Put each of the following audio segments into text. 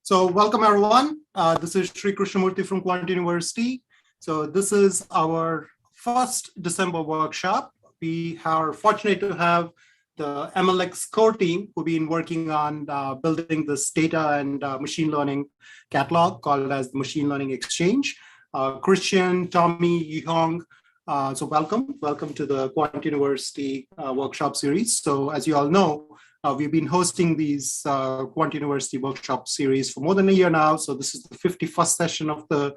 So welcome everyone. This is Sri Krishnamurthy from Quant University. So this is our first December workshop. We are fortunate to have the MLX core team who've been working on building this data and machine learning catalog called as the Machine Learning Exchange. Christian, Tommy, Yihong, so welcome to the Quant University workshop series. So as you all know, we've been hosting these Quant University workshop series for more than a year now. So this is the 51st session of the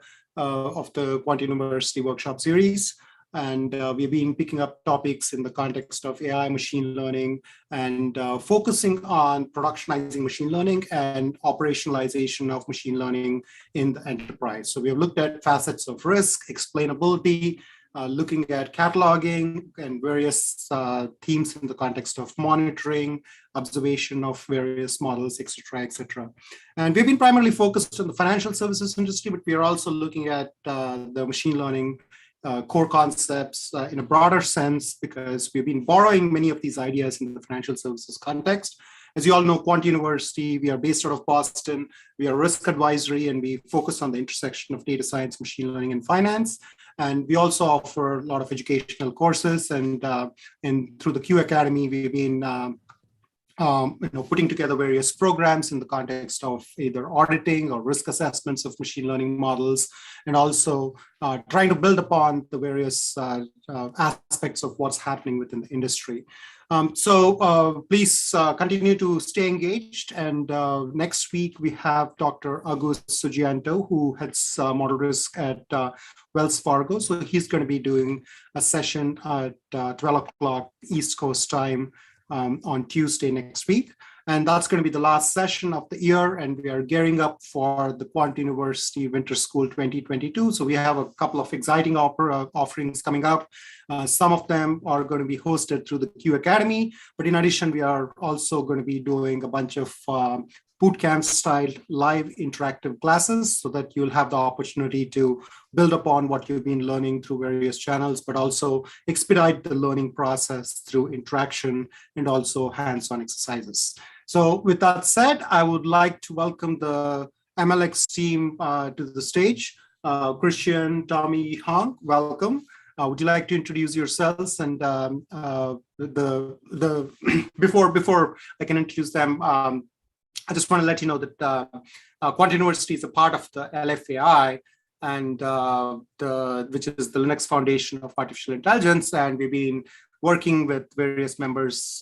Quant University workshop series. And we've been picking up topics in the context of AI, machine learning, and focusing on productionizing machine learning and operationalization of machine learning in the enterprise. So we have looked at facets of risk, explainability, looking at cataloging and various themes in the context of monitoring, observation of various models, et cetera, et cetera. And we've been primarily focused on the financial services industry, but we are also looking at the machine learning core concepts in a broader sense, because we've been borrowing many of these ideas in the financial services context. As you all know, Quant University, we are based out of Boston. We are risk advisory, and we focus on the intersection of data science, machine learning, and finance. And we also offer a lot of educational courses. And through the Q Academy, we've been putting together various programs in the context of either auditing or risk assessments of machine learning models, and also trying to build upon the various aspects of what's happening within the industry. So please continue to stay engaged. And next week, we have Dr. August Sugianto, who heads model risk at Wells Fargo. So he's going to be doing a session at 12 o'clock East Coast time on Tuesday next week. And that's going to be the last session of the year. And we are gearing up for the Quant University Winter School 2022. So we have a couple of exciting offerings coming up. Some of them are going to be hosted through the Q Academy. But in addition, we are also going to be doing a bunch of bootcamp style live interactive classes, so that you'll have the opportunity to build upon what you've been learning through various channels, but also expedite the learning process through interaction and also hands-on exercises. So with that said, I would like to welcome the MLX team to the stage. Christian, Tommy, Hong, welcome. Would you like to introduce yourselves? And before I can introduce them, I just want to let you know that Quant University is a part of the LFAI, and which is the Linux Foundation of Artificial Intelligence, and we've been working with various members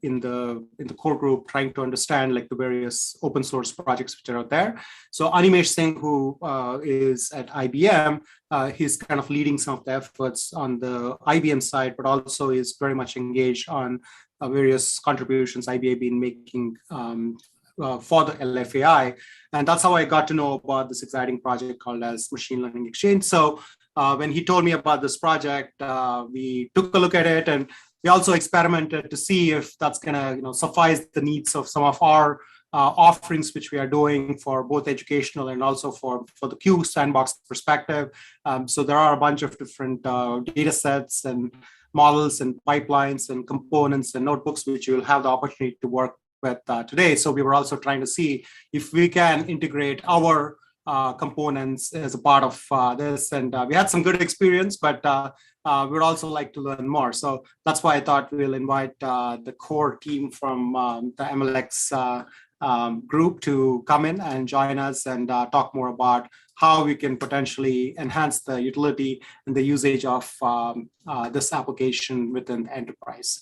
in the core group, trying to understand like the various open source projects which are out there. So Animesh Singh, who is at IBM, he's kind of leading some of the efforts on the IBM side, but also is very much engaged on various contributions IBM been making for the LFAI. And that's how I got to know about this exciting project called as Machine Learning Exchange. So when he told me about this project, we took a look at it, and we also experimented to see if that's gonna suffice the needs of some of our offerings, which we are doing for both educational and also for the Q sandbox perspective. So there are a bunch of different data sets and models and pipelines and components and notebooks, which you'll have the opportunity to work with today. So we were also trying to see if we can integrate our components as a part of this. And we had some good experience, but we would also like to learn more. So that's why I thought we'll invite the core team from the MLX group to come in and join us and talk more about how we can potentially enhance the utility and the usage of this application within the enterprise.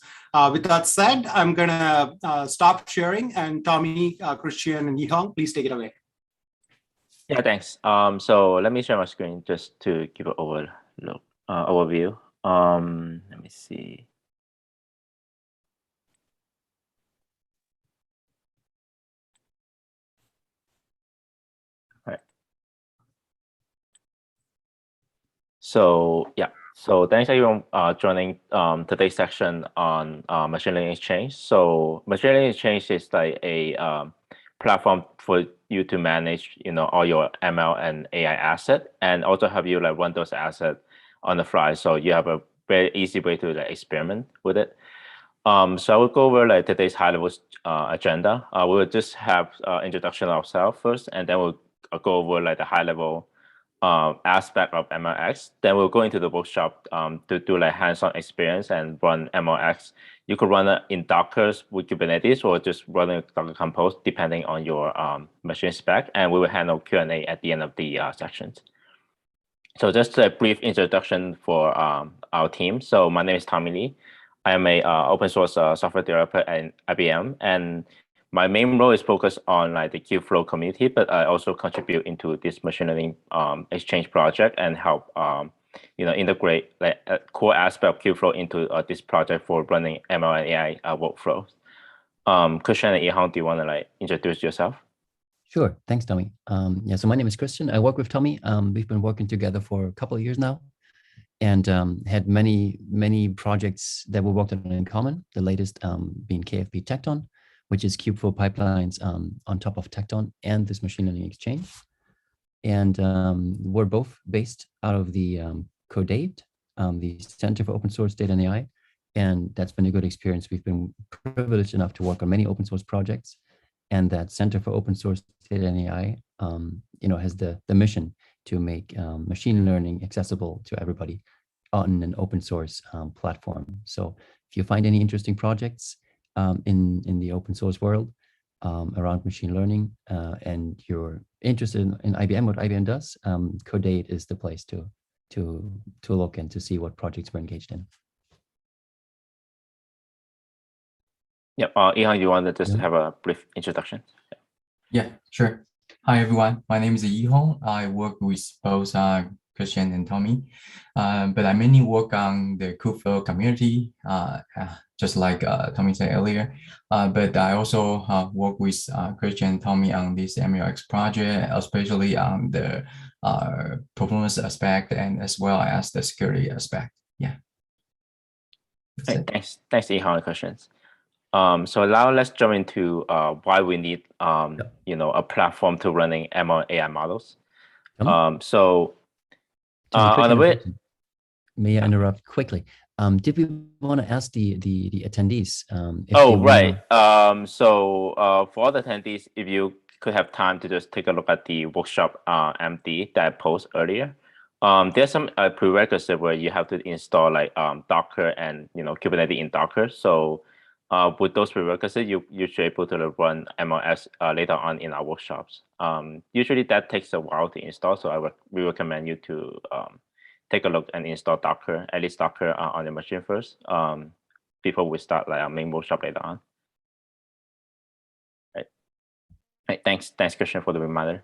With that said, I'm gonna stop sharing, and Tommy, Christian, and Yihong, please take it away. Yeah, thanks. So let me share my screen just to give an overview. Let me see. So yeah, so thanks everyone joining today's section on Machine Learning Exchange. So Machine Learning Exchange is like a platform for you to manage, all your ML and AI asset, and also have you like run those assets on the fly. So you have a very easy way to like experiment with it. So I will go over like today's high-level agenda. We will just have introduction of ourselves first, and then we'll go over like the high-level aspect of MLX. Then we'll go into the workshop to do like hands-on experience and run MLX. You could run it in Docker with Kubernetes or just run it Docker Compose depending on your machine spec. And we will handle Q&A at the end of the sections. So just a brief introduction for our team. So my name is Tommy Lee. I am a open source software developer at IBM, and my main role is focused on like the Kubeflow community, but I also contribute into this machine learning exchange project and help integrate like a core aspect of Kubeflow into this project for running ML and AI workflows. Christian and Ihong, do you want to like introduce yourself? Sure. Thanks, Tommy. Yeah, so my name is Christian. I work with Tommy. We've been working together for a couple of years now and had many projects that we worked on in common, the latest being KFP Tekton, which is Kubeflow pipelines on top of Tekton and this machine learning exchange. And we're both based out of the CodeNet, the Center for Open Source Data and AI. And that's been a good experience. We've been privileged enough to work on many open source projects. And that Center for Open Source Data and AI, has the mission to make machine learning accessible to everybody on an open source platform. So if you find any interesting projects in the open source world around machine learning and you're interested in IBM, what IBM does, CodeNet is the place to look and to see what projects we're engaged in. Yeah, Ihong, you want to just have a brief introduction? Yeah, sure. Hi, everyone. My name is Yihong. I work with both Christian and Tommy, but I mainly work on the Kubeflow community, just like Tommy said earlier. But I also work with Christian and Tommy on this MLX project, especially on the performance aspect and as well as the security aspect. Yeah. Hey, thanks, Ihong, and questions. So now let's jump into why we need a platform to running ML AI models. So on the way, may I interrupt quickly? Did we want to ask the attendees? Right. So for all the attendees, if you could have time to just take a look at the workshop MD that I posted earlier. There's some prerequisite where you have to install like Docker and Kubernetes in Docker. So with those prerequisites, you should be able to run MLS later on in our workshops. Usually that takes a while to install, so we recommend you to take a look and install Docker, at least Docker on your machine first, before we start like our main workshop later on. Right. Thanks, Christian, for the reminder.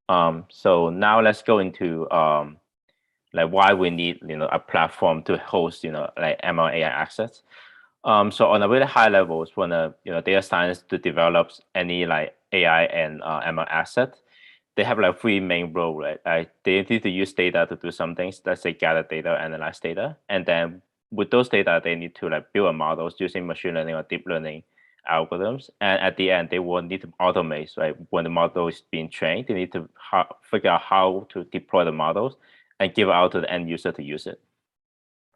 So now let's go into like why we need a platform to host like ML AI access. So on a really high levels, when data science to develop any like AI and ML asset, they have like three main roles, right? They need to use data to do some things. Let's say gather data, analyze data, and then with those data, they need to like build models using machine learning or deep learning algorithms. And at the end, they will need to automate, right? When the model is being trained, they need to figure out how to deploy the models and give it out to the end user to use it.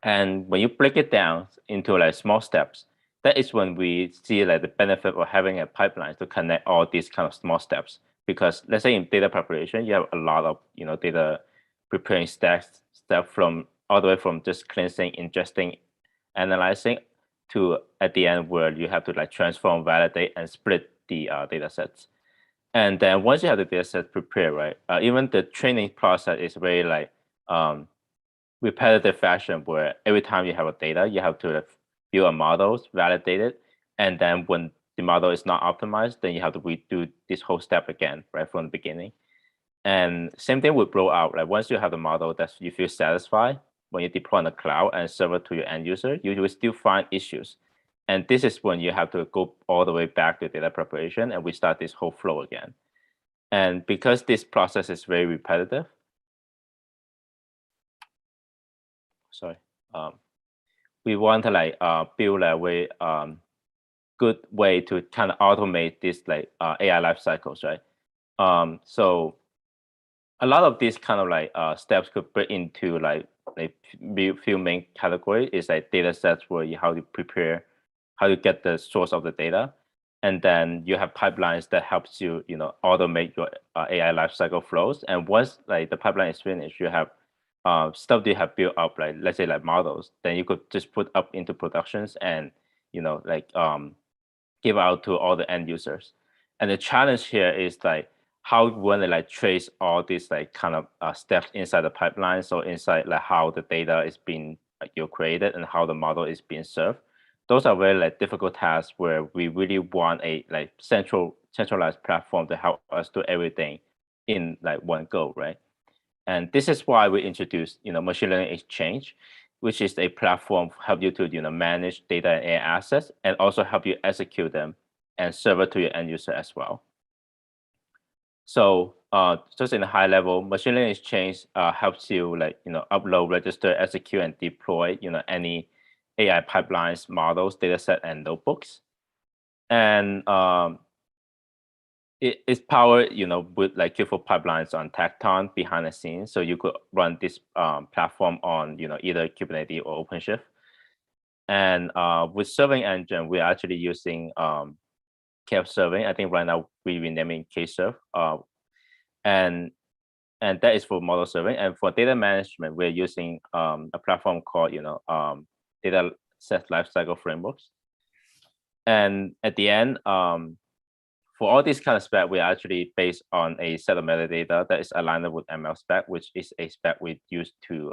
And when you break it down into like small steps, that is when we see like the benefit of having a pipeline to connect all these kind of small steps. Because let's say in data preparation, you have a lot of data preparing steps from all the way from just cleansing, ingesting, analyzing to at the end where you have to like transform, validate, and split the data sets. And then once you have the data set prepared, right, even the training process is very like repetitive fashion where every time you have a data, you have to build a model, validate it, and then when the model is not optimized, then you have to redo this whole step again, right, from the beginning. And same thing with rollout. Like once you have the model that you feel satisfied, when you deploy on the cloud and serve it to your end user, you will still find issues. And this is when you have to go all the way back to data preparation and we start this whole flow again. And because this process is very repetitive, we want to like build a way good way to kind of automate this like AI life cycles, right? So a lot of these kind of like steps could break into like few main categories. Is like data sets where you how to prepare, how you get the source of the data. And then you have pipelines that helps you, automate your AI lifecycle flows. And once like the pipeline is finished, you have stuff that you have built up, like let's say like models, then you could just put up into productions and, give out to all the end users. And the challenge here is like how you want to like trace all these like kind of steps inside the pipeline. So inside like how the data is being created and how the model is being served. Those are very like difficult tasks where we really want a like centralized platform to help us do everything in like one go, right? And this is why we introduced, machine learning exchange, which is a platform to help you to, manage data and AI assets and also help you execute them and serve it to your end user as well. So just in a high level, machine learning exchange helps you like, upload, register, execute, and deploy, any AI pipelines, models, dataset, and notebooks. And it's powered, with like Q4 pipelines on Tecton behind the scenes. So you could run this platform on, either Kubernetes or OpenShift. And with serving engine, we're actually using KF serving. I think right now we're renaming KServe. And that is for model serving. And for data management, we're using a platform called, Dataset Lifecycle Frameworks. And at the end, for all these kind of spec, we're actually based on a set of metadata that is aligned with ML spec, which is a spec we use to,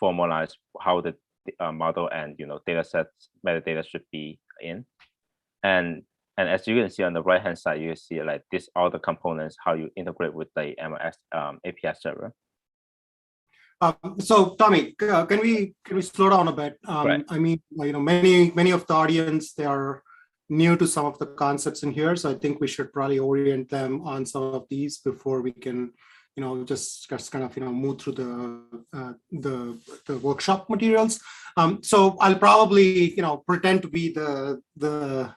formalize how the model and, data sets metadata should be in. And as you can see on the right-hand side, you see like this, all the components, how you integrate with the MLS API server. So Tommy, can we slow down a bit? Right. I mean, many of the audience, they are new to some of the concepts in here. So I think we should probably orient them on some of these before we can, just kind of, move through the workshop materials. So I'll probably, pretend to be the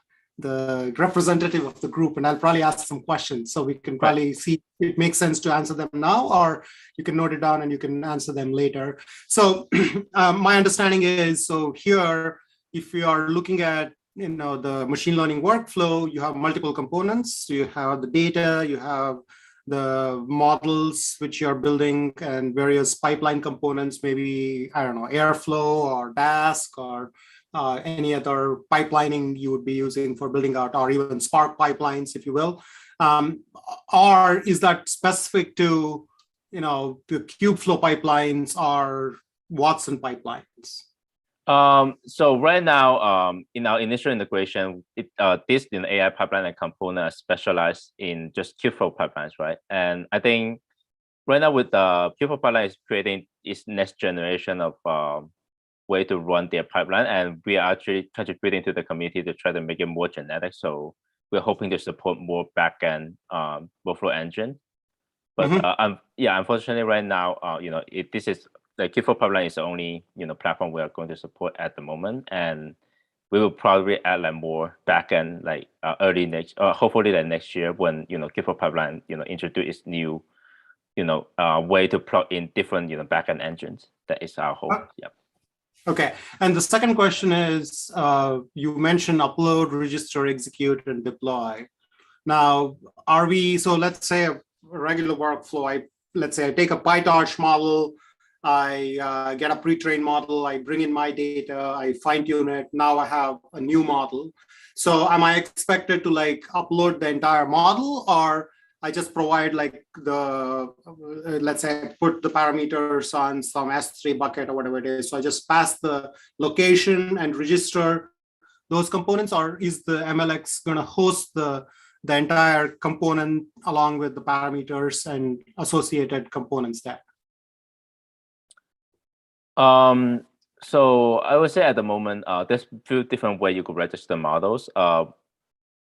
representative of the group, and I'll probably ask some questions so we can probably see if it makes sense to answer them now, or you can note it down and you can answer them later. So my understanding is, so here, if you are looking at the machine learning workflow, you have multiple components. You have the data, you have the models which you're building, and various pipeline components, maybe, I don't know, Airflow or Dask or any other pipelining you would be using for building out, or even Spark pipelines, if you will. Or is that specific to, the Kubeflow pipelines or Watson pipelines? So right now, in our initial integration, this AI pipeline and component are specialized in just Kubeflow pipelines, right? And I think right now with the Kubeflow pipeline is creating its next generation of way to run their pipeline, and we are actually contributing to the community to try to make it more genetic. So we're hoping to support more backend workflow engine. But unfortunately, right now, this is the Kubeflow pipeline is the only platform we are going to support at the moment, and we will probably add like more backend like early next, hopefully like next year when Kubeflow pipeline introduce its new way to plug in different backend engines. That is our hope. Yeah. Okay, and the second question is, you mentioned upload, register, execute, and deploy. Now, so let's say a regular workflow, let's say I take a PyTorch model, I get a pre-trained model, I bring in my data, I fine tune it, now I have a new model. So am I expected to like upload the entire model, or I just provide like let's say I put the parameters on some S3 bucket or whatever it is. So I just pass the location and register those components, or is the MLX gonna host the entire component along with the parameters and associated components there? So I would say at the moment, there's a few different ways you could register models. I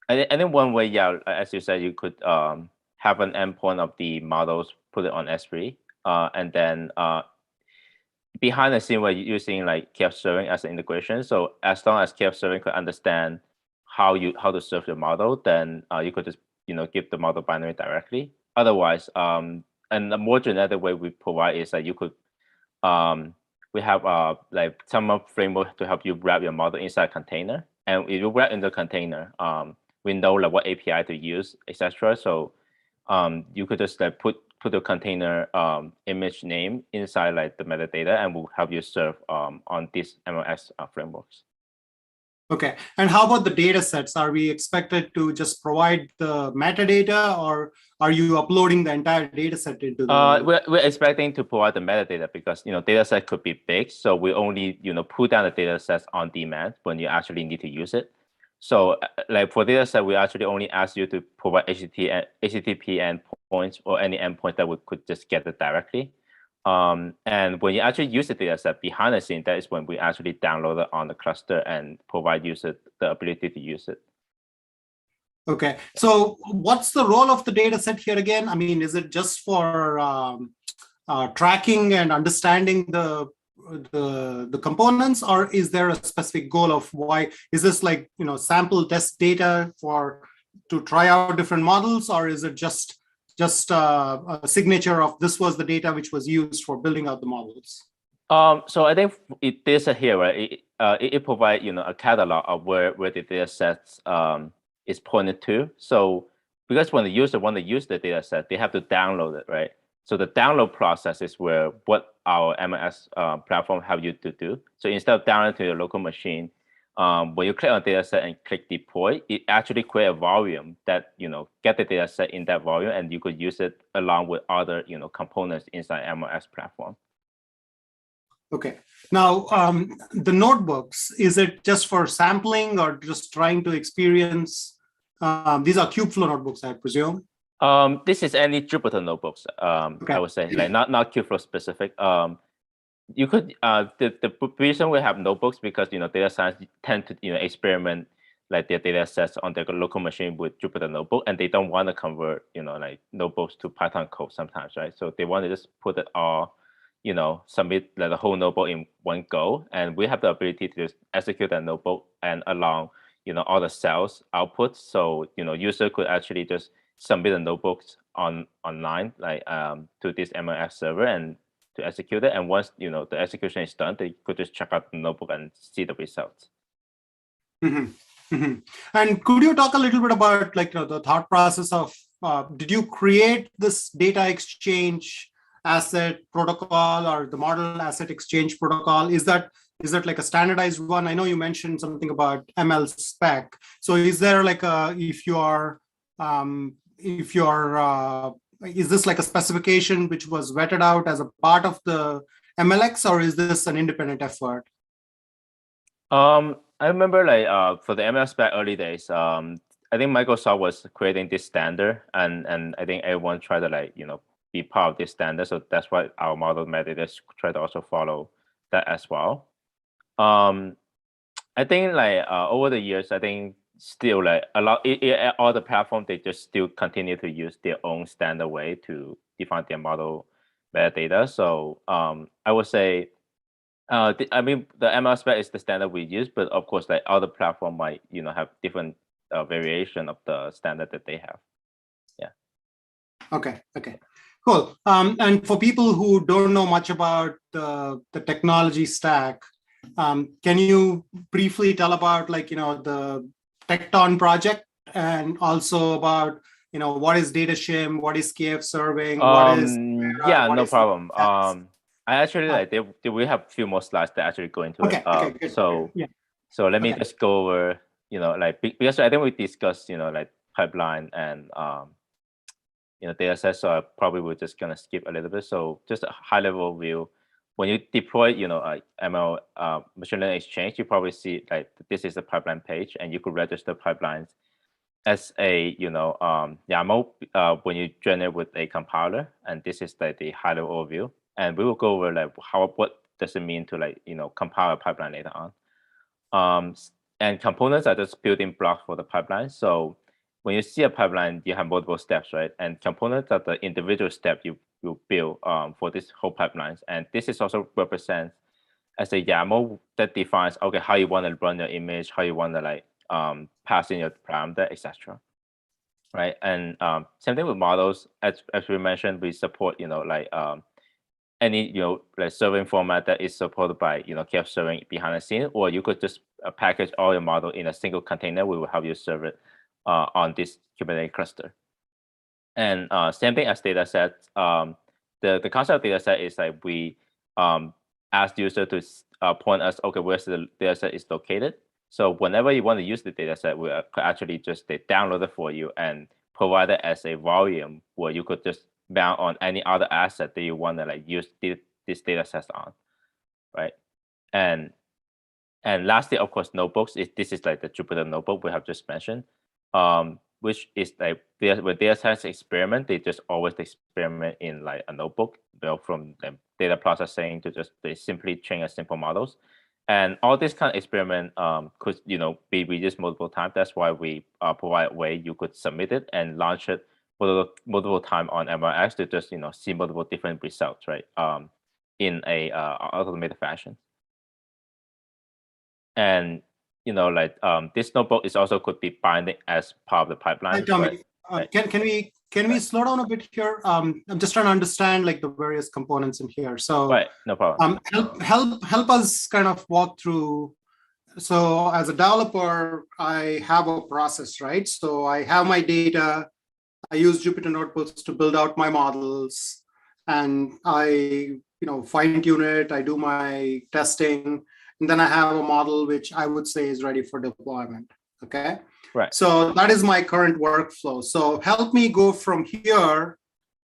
think one way, yeah, as you said, you could have an endpoint of the models, put it on S3, and then behind the scene, we're using like KF serving as an integration. So as long as KF serving could understand how to serve your model, then you could just give the model binary directly. Otherwise, and a more generic way we provide is that you could we have like some framework to help you wrap your model inside a container, and it will wrap in the container. We know like what API to use, etc. So you could just like put the container image name inside like the metadata, and will help you serve on these MLS frameworks. Okay, and how about the data sets? Are we expected to just provide the metadata, or are you uploading the entire data set into the? We're expecting to provide the metadata because data set could be big, so we only pull down the data sets on demand when you actually need to use it. So like for data set, we actually only ask you to provide HTTP endpoints or any endpoint that we could just get it directly. And when you actually use the data set behind the scene, that is when we actually download it on the cluster and provide user the ability to use it. Okay, so what's the role of the data set here again? I mean, is it just for tracking and understanding the components, or is there a specific goal of why? Is this like sample test data to try out different models, or is it just a signature of this was the data which was used for building out the models? So I think this here, right? It provides a catalog of where the data sets is pointed to. So because when the user want to use the data set, they have to download it, right? So the download process is what our MLS platform have you to do. So instead of downloading to your local machine, when you click on data set and click deploy, it actually create a volume that get the data set in that volume, and you could use it along with other components inside MLS platform. Okay. Now, the notebooks, is it just for sampling or just trying to experience? These are Kubeflow notebooks, I presume. This is any Jupyter notebooks. Okay. I would say like not Kubeflow specific. You could the reason we have notebooks because data science tend to experiment like their data sets on their local machine with Jupyter notebook, and they don't want to convert like notebooks to Python code sometimes, right? So they want to just put it all, submit the whole notebook in one go, and we have the ability to just execute that notebook and along all the cells outputs. So user could actually just submit the notebooks online like to this MLS server and to execute it. And once the execution is done, they could just check out the notebook and see the results. Mm-hmm. Mm-hmm. And could you talk a little bit about like the thought process of did you create this data exchange asset protocol or the model asset exchange protocol? Is that like a standardized one? I know you mentioned something about ML spec. So is there like is this like a specification which was vetted out as a part of the MLX, or is this an independent effort? I remember like for the ML spec early days, I think Microsoft was creating this standard, and I think everyone tried to like be part of this standard. So that's why our model metadata try to also follow that as well. I think like over the years, I think still like all the platforms, they just still continue to use their own standard way to define their model metadata. So I would say, I mean, the ML spec is the standard we use, but of course, like other platform might have different variation of the standard that they have. Yeah. Okay. Cool. And for people who don't know much about the technology stack, can you briefly tell about like the Tecton project, and also about what is data shim, what is KF serving, what is no problem. I actually like we have a few more slides that actually go into it. Okay, good. So let me just go over like because I think we discussed like pipeline and data sets, so I probably we're just gonna skip a little bit. So just a high level view. When you deploy, ML machine learning exchange, you probably see like this is a pipeline page, and you could register pipelines as a YAML when you generate with a compiler, and this is like the high level overview. And we will go over like what does it mean to like compile a pipeline later on. And components are just building blocks for the pipeline. So when you see a pipeline, you have multiple steps, right? And components are the individual step you build for this whole pipelines. And this is also represents as a YAML that defines how you want to run your image, how you want to like pass in your parameter, etc. Right? And same thing with models. As we mentioned, we support like any like serving format that is supported by KF serving behind the scene, or you could just package all your model in a single container, we will help you serve it on this Kubernetes cluster. And same thing as dataset. The concept of dataset is like we ask the user to point us, okay, where's the dataset is located. So whenever you want to use the dataset, we could actually just download it for you and provide it as a volume where you could just bound on any other asset that you want to like use this dataset on, right? And lastly, of course, notebooks. This is like the Jupyter notebook we have just mentioned, which is like when data science experiment, they just always experiment in like a notebook, from the data processing to just they simply train a simple models. And all this kind of experiment could be reused multiple times. That's why we provide a way you could submit it and launch it multiple times on MRX to just see multiple different results, right? In a automated fashion. And this notebook is also could be binding as part of the pipeline. Hi, Tommy. Right? Can we slow down a bit here? I'm just trying to understand like the various components in here. So right, no problem. Help us kind of walk through. So as a developer, I have a process, right? So I have my data. I use Jupyter notebooks to build out my models, and I fine tune it. I do my testing, and then I have a model which I would say is ready for deployment. Okay. Right. So that is my current workflow. So help me go from here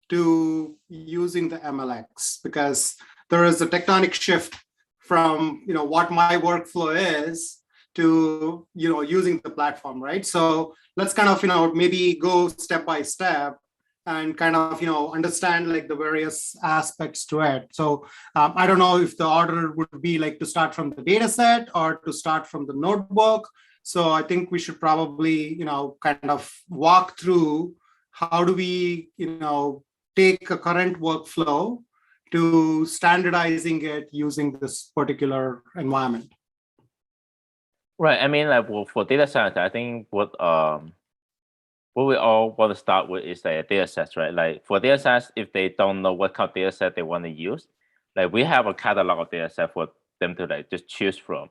to using the MLX, because there is a tectonic shift from what my workflow is to using the platform, right? So let's kind of maybe go step by step and kind of understand like the various aspects to it. So I don't know if the order would be like to start from the data set or to start from the notebook. So I think we should probably kind of walk through how do we take a current workflow to standardizing it using this particular environment. Right. I mean, like for data science, I think what we all want to start with is like data sets, right? Like for data sets, if they don't know what kind of data set they want to use, like we have a catalog of data set for them to like just choose from.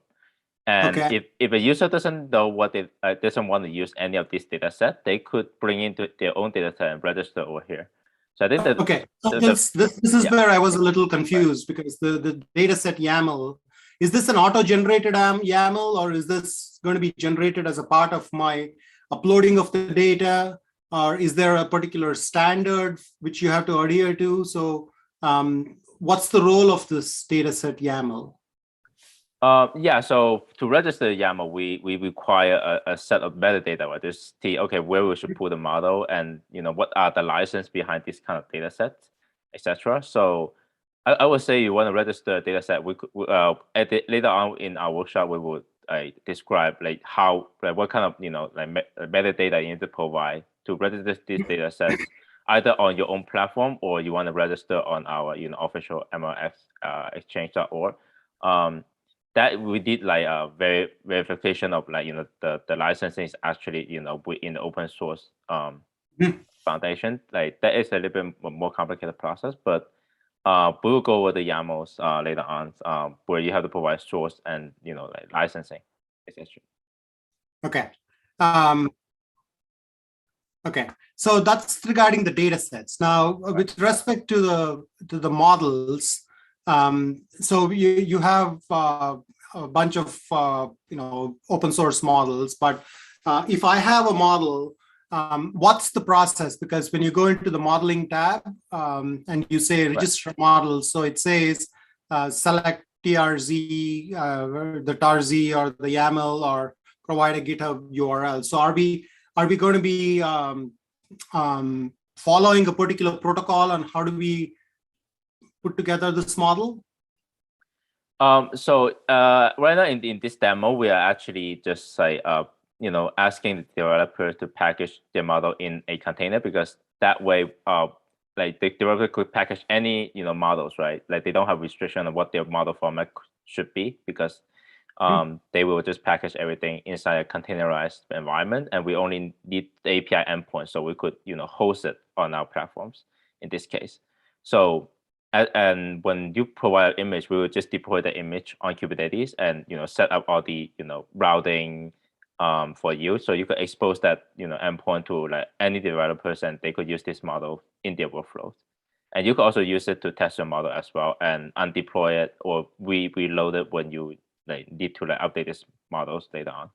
And Okay. if a user doesn't know what they doesn't want to use any of these data set, they could bring into their own data set and register over here. So I think that okay. So this is yeah. where I was a little confused, because the data set YAML, is this an auto-generated YAML, or is this going to be generated as a part of my uploading of the data, or is there a particular standard which you have to adhere to? So what's the role of this data set YAML? Yeah, so to register YAML, we require a set of metadata, right? Just see, okay, where we should put the model, and what are the license behind this kind of data sets, etc. So I would say you want to register a data set. We could later on in our workshop we would describe like how what kind of metadata you need to provide to register these data sets, either on your own platform or you want to register on our official MLX exchange.org. That we did like a verification of like the licensing is actually within the open source foundation. Like that is a little bit more complicated process, but we will go over the YAMLs later on, where you have to provide source and like licensing, etc. Okay. Okay, so that's regarding the data sets. Now, with respect to the models, so you have a bunch of open source models, but if I have a model, what's the process? Because when you go into the modeling tab and you say register models, so it says select TRZ, the TRZ or the YAML, or provide a GitHub URL. So are we going to be following a particular protocol on how do we put together this model? So right now in this demo, we are actually just like asking the developer to package their model in a container, because that way like the developer could package any models, right? Like they don't have restriction on what their model format should be, because they will just package everything inside a containerized environment, and we only need the API endpoint, so we could host it on our platforms in this case. So and when you provide an image, we will just deploy the image on Kubernetes and set up all the routing for you, so you could expose that endpoint to like any developers, and they could use this model in their workflows. And you could also use it to test your model as well and undeploy it or reload it when you need to update these models later on.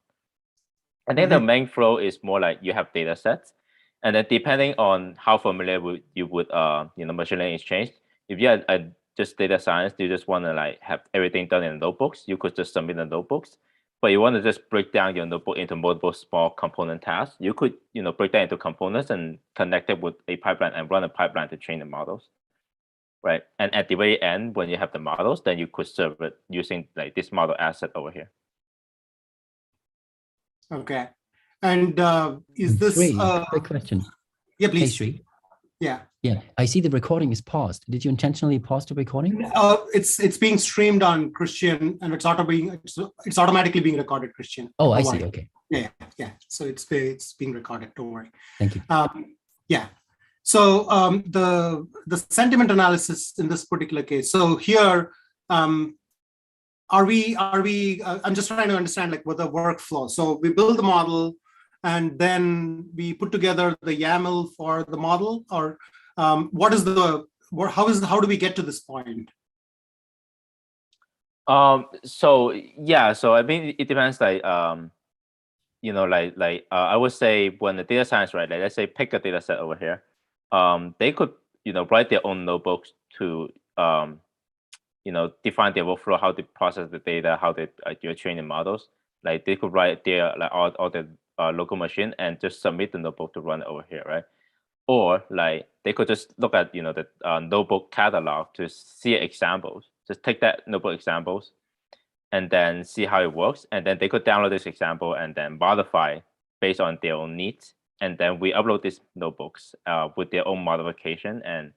I think the main flow is more like you have data sets, and then depending on how familiar you with machine learning exchange, if you are just data science, you just want to have everything done in notebooks, you could just submit the notebooks. But you want to just break down your notebook into multiple small component tasks, you could break that into components and connect it with a pipeline and run a pipeline to train the models, right? And at the very end, when you have the models, then you could serve it using this model asset over here. Okay. And is this quick question? Yeah, please. Hey, Sri. Yeah. Yeah, I see the recording is paused. Did you intentionally pause the recording? It's being streamed on Christian, and it's automatically being recorded, Christian. Oh, I see. Okay. Yeah. So it's being recorded. Don't worry. Thank you. Yeah. So the sentiment analysis in this particular case. So here, are we? I'm just trying to understand what the workflow. So we build the model, and then we put together the YAML for the model, or how do we get to this point? So I mean, it depends. I would say when the data science, right? Let's say pick a data set over here. They could write their own notebooks to define their workflow, how to process the data, how they train the models. Like they could write their all the local machine and just submit the notebook to run it over here, right? Or they could just look at the notebook catalog to see examples. Just take that notebook examples and then see how it works. And then they could download this example and then modify based on their own needs. And then we upload these notebooks with their own modification and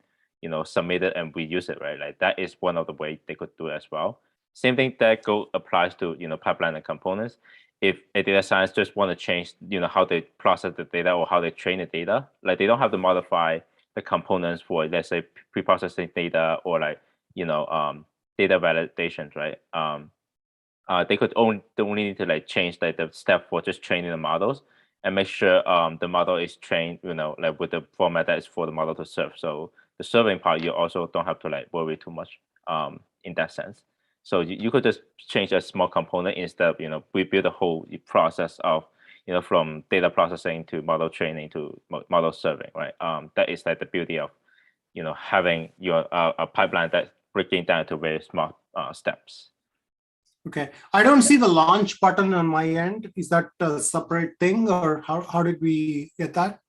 submit it and we use it, right? That is one of the ways they could do it as well. Same thing that applies to pipeline and components. If a data science just want to change how they process the data or how they train the data, they don't have to modify the components for, let's say, pre-processing data or data validations, right? They could only need to change the step for just training the models and make sure the model is trained with the format that is for the model to serve. So the serving part, you also don't have to worry too much in that sense. So you could just change a small component instead of we build a whole process of from data processing to model training to model serving, right? That is the beauty of having your a pipeline that's breaking down to very small steps. Okay, I don't see the launch button on my end. Is that a separate thing, or how did we get that?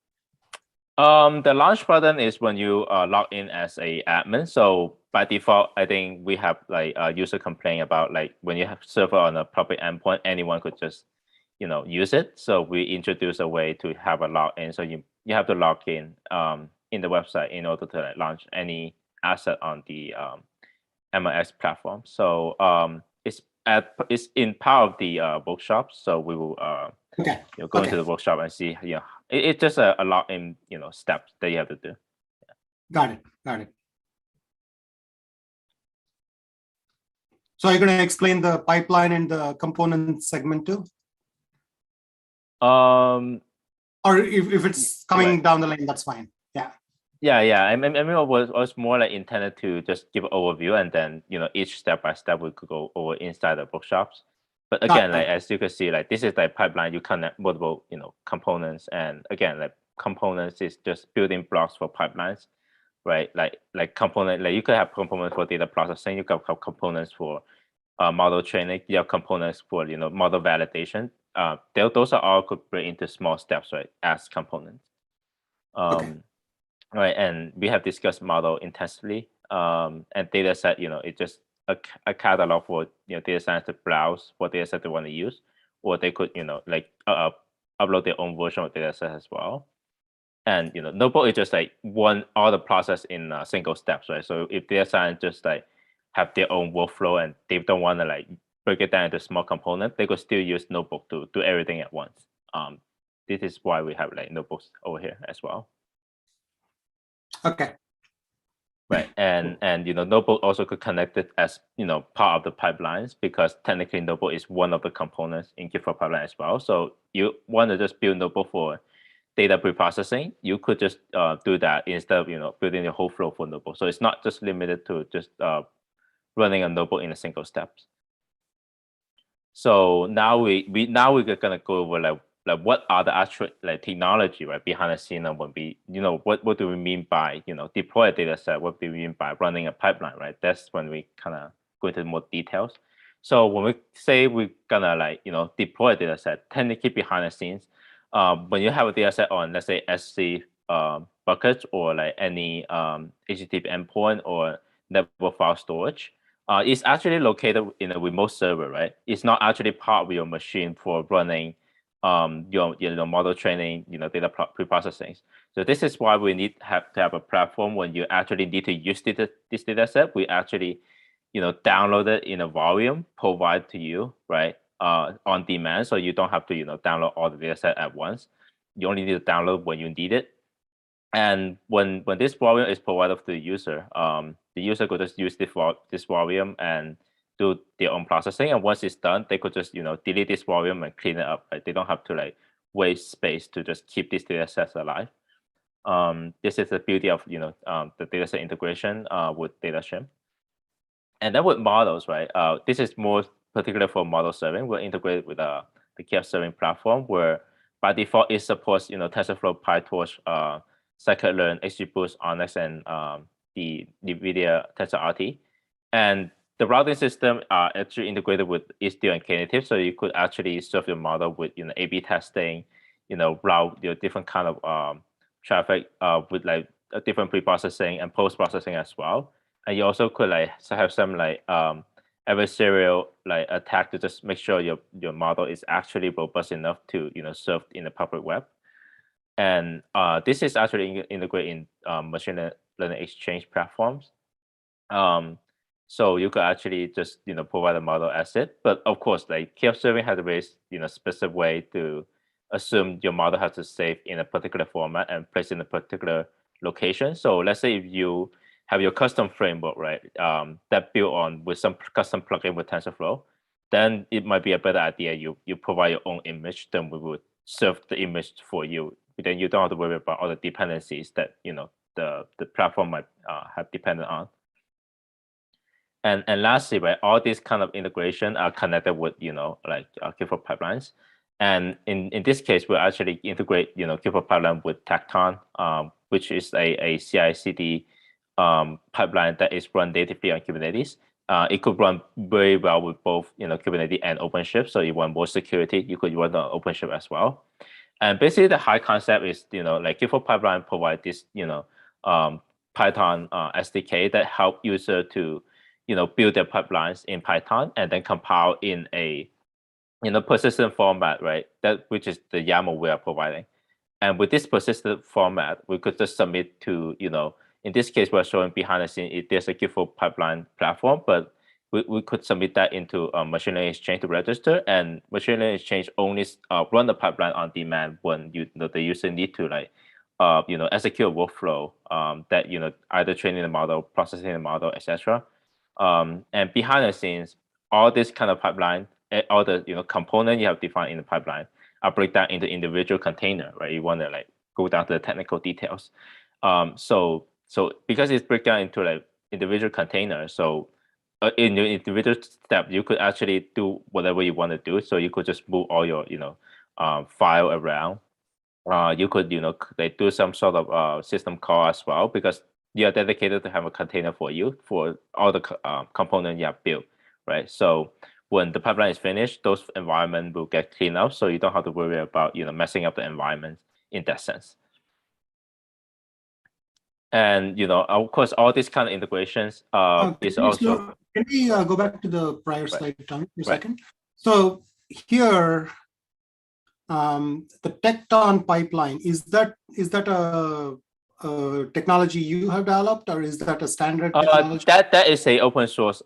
The launch button is when you log in as a admin. So by default, I think we have a user complaint about when you have server on a public endpoint, anyone could just use it. So we introduce a way to have a login. So you have to log in the website in order to launch any asset on the MLS platform. So it's in part of the workshop. So we will go into the workshop and see. It's just a login steps that you have to do. Got it. So are you going to explain the pipeline and the component segment too? Or if it's coming down the line, that's fine. Yeah. I mean, it was more intended to just give an overview, and then each step by step we could go over inside the workshops. But again, as you can see, this is the pipeline. You connect multiple components, and again, components is just building blocks for pipelines, right? Like component, you could have components for data processing. You could have components for model training. You have components for model validation. Those are all could break into small steps, right? As components. Right, and we have discussed model intensively, and data set, it's just a catalog for data science to browse what data set they want to use, or they could upload their own version of data set as well. And notebook is just all the process in single steps, right? So if data science just have their own workflow and they don't want to break it down into small components, they could still use notebook to do everything at once. This is why we have notebooks over here as well. Okay. right? And Notebook also could connect it as part of the pipelines, because technically Notebook is one of the components in Kubeflow pipeline as well. So you want to just build Notebook for data preprocessing, you could just do that instead of building the whole flow for Notebook. So it's not just limited to just running a Notebook in a single steps. So now we're gonna go over like what are the actual technology behind the scene, and when we what do we mean by deploy a data set? What do we mean by running a pipeline? Right, that's when we kind of go into more details. So when we say we're gonna deploy a data set, technically behind the scenes, when you have a data set on, let's say, S3 buckets, or like any HTTP endpoint or network file storage, it's actually located in a remote server, right? It's not actually part of your machine for running your model training, data preprocessing. So this is why we have to have a platform. When you actually need to use this data set, we actually download it in a volume provided to you, right, on demand. So you don't have to download all the data set at once. You only need to download when you need it. And when this volume is provided to the user could just use this volume and do their own processing. And once it's done, they could just delete this volume and clean it up. Right? They don't have to waste space to just keep these data sets alive. This is the beauty of the dataset integration with DataShim. And then with models, right? This is more particular for model serving. We're integrated with the KF serving platform, where by default it supports TensorFlow, PyTorch, scikit-learn, XGBoost, Onyx, and the NVIDIA TensorRT. And the routing system are actually integrated with Istio and Knative, so you could actually serve your model with A/B testing, route your different kind of traffic with different pre-processing and post-processing as well. And you also could have some adversarial attack to just make sure your model is actually robust enough to serve in the public web. And this is actually integrated in machine learning exchange platforms. So you could actually just provide a model asset, but of course, KF serving has a very specific way to assume your model has to save in a particular format and place in a particular location. So let's say if you have your custom framework, right, that built on with some custom plugin with TensorFlow, then it might be a better idea you provide your own image, then we would serve the image for you. Then you don't have to worry about all the dependencies that the platform might have dependent on. And lastly, right, all these kind of integration are connected with Kubeflow pipelines. And in this case, we'll actually integrate Kubeflow pipeline with Tecton, which is a CI/CD pipeline that is run natively on Kubernetes. It could run very well with both Kubernetes and OpenShift. So you want more security, you could run on OpenShift as well. And basically the high concept is Kubeflow pipeline provide this Python SDK that help user to build their pipelines in Python and then compile in a persistent format, right? Which is the YAML we are providing. And with this persistent format, we could just submit to in this case, we're showing behind the scene, there's a Kubeflow pipeline platform, but we could submit that into Machine Learning Exchange to register, and Machine Learning Exchange only run the pipeline on demand when the user need to execute a workflow that either training the model, processing the model, etc. And behind the scenes, all this kind of pipeline, all the component you have defined in the pipeline, are break down into individual container, right? You want to go down to the technical details. So because it's break down into individual containers, so in your individual step, you could actually do whatever you want to do. So you could just move all your file around. You could do some sort of system call as well, because you are dedicated to have a container for you for all the components you have built, right? So when the pipeline is finished, those environments will get cleaned up, so you don't have to worry about messing up the environment in that sense. And of course, all these kind of integrations is also. Can we go back to the prior slide, Tom, for a second? So here, the Tecton pipeline, is that a technology you have developed, or is that a standard technology? That is a open source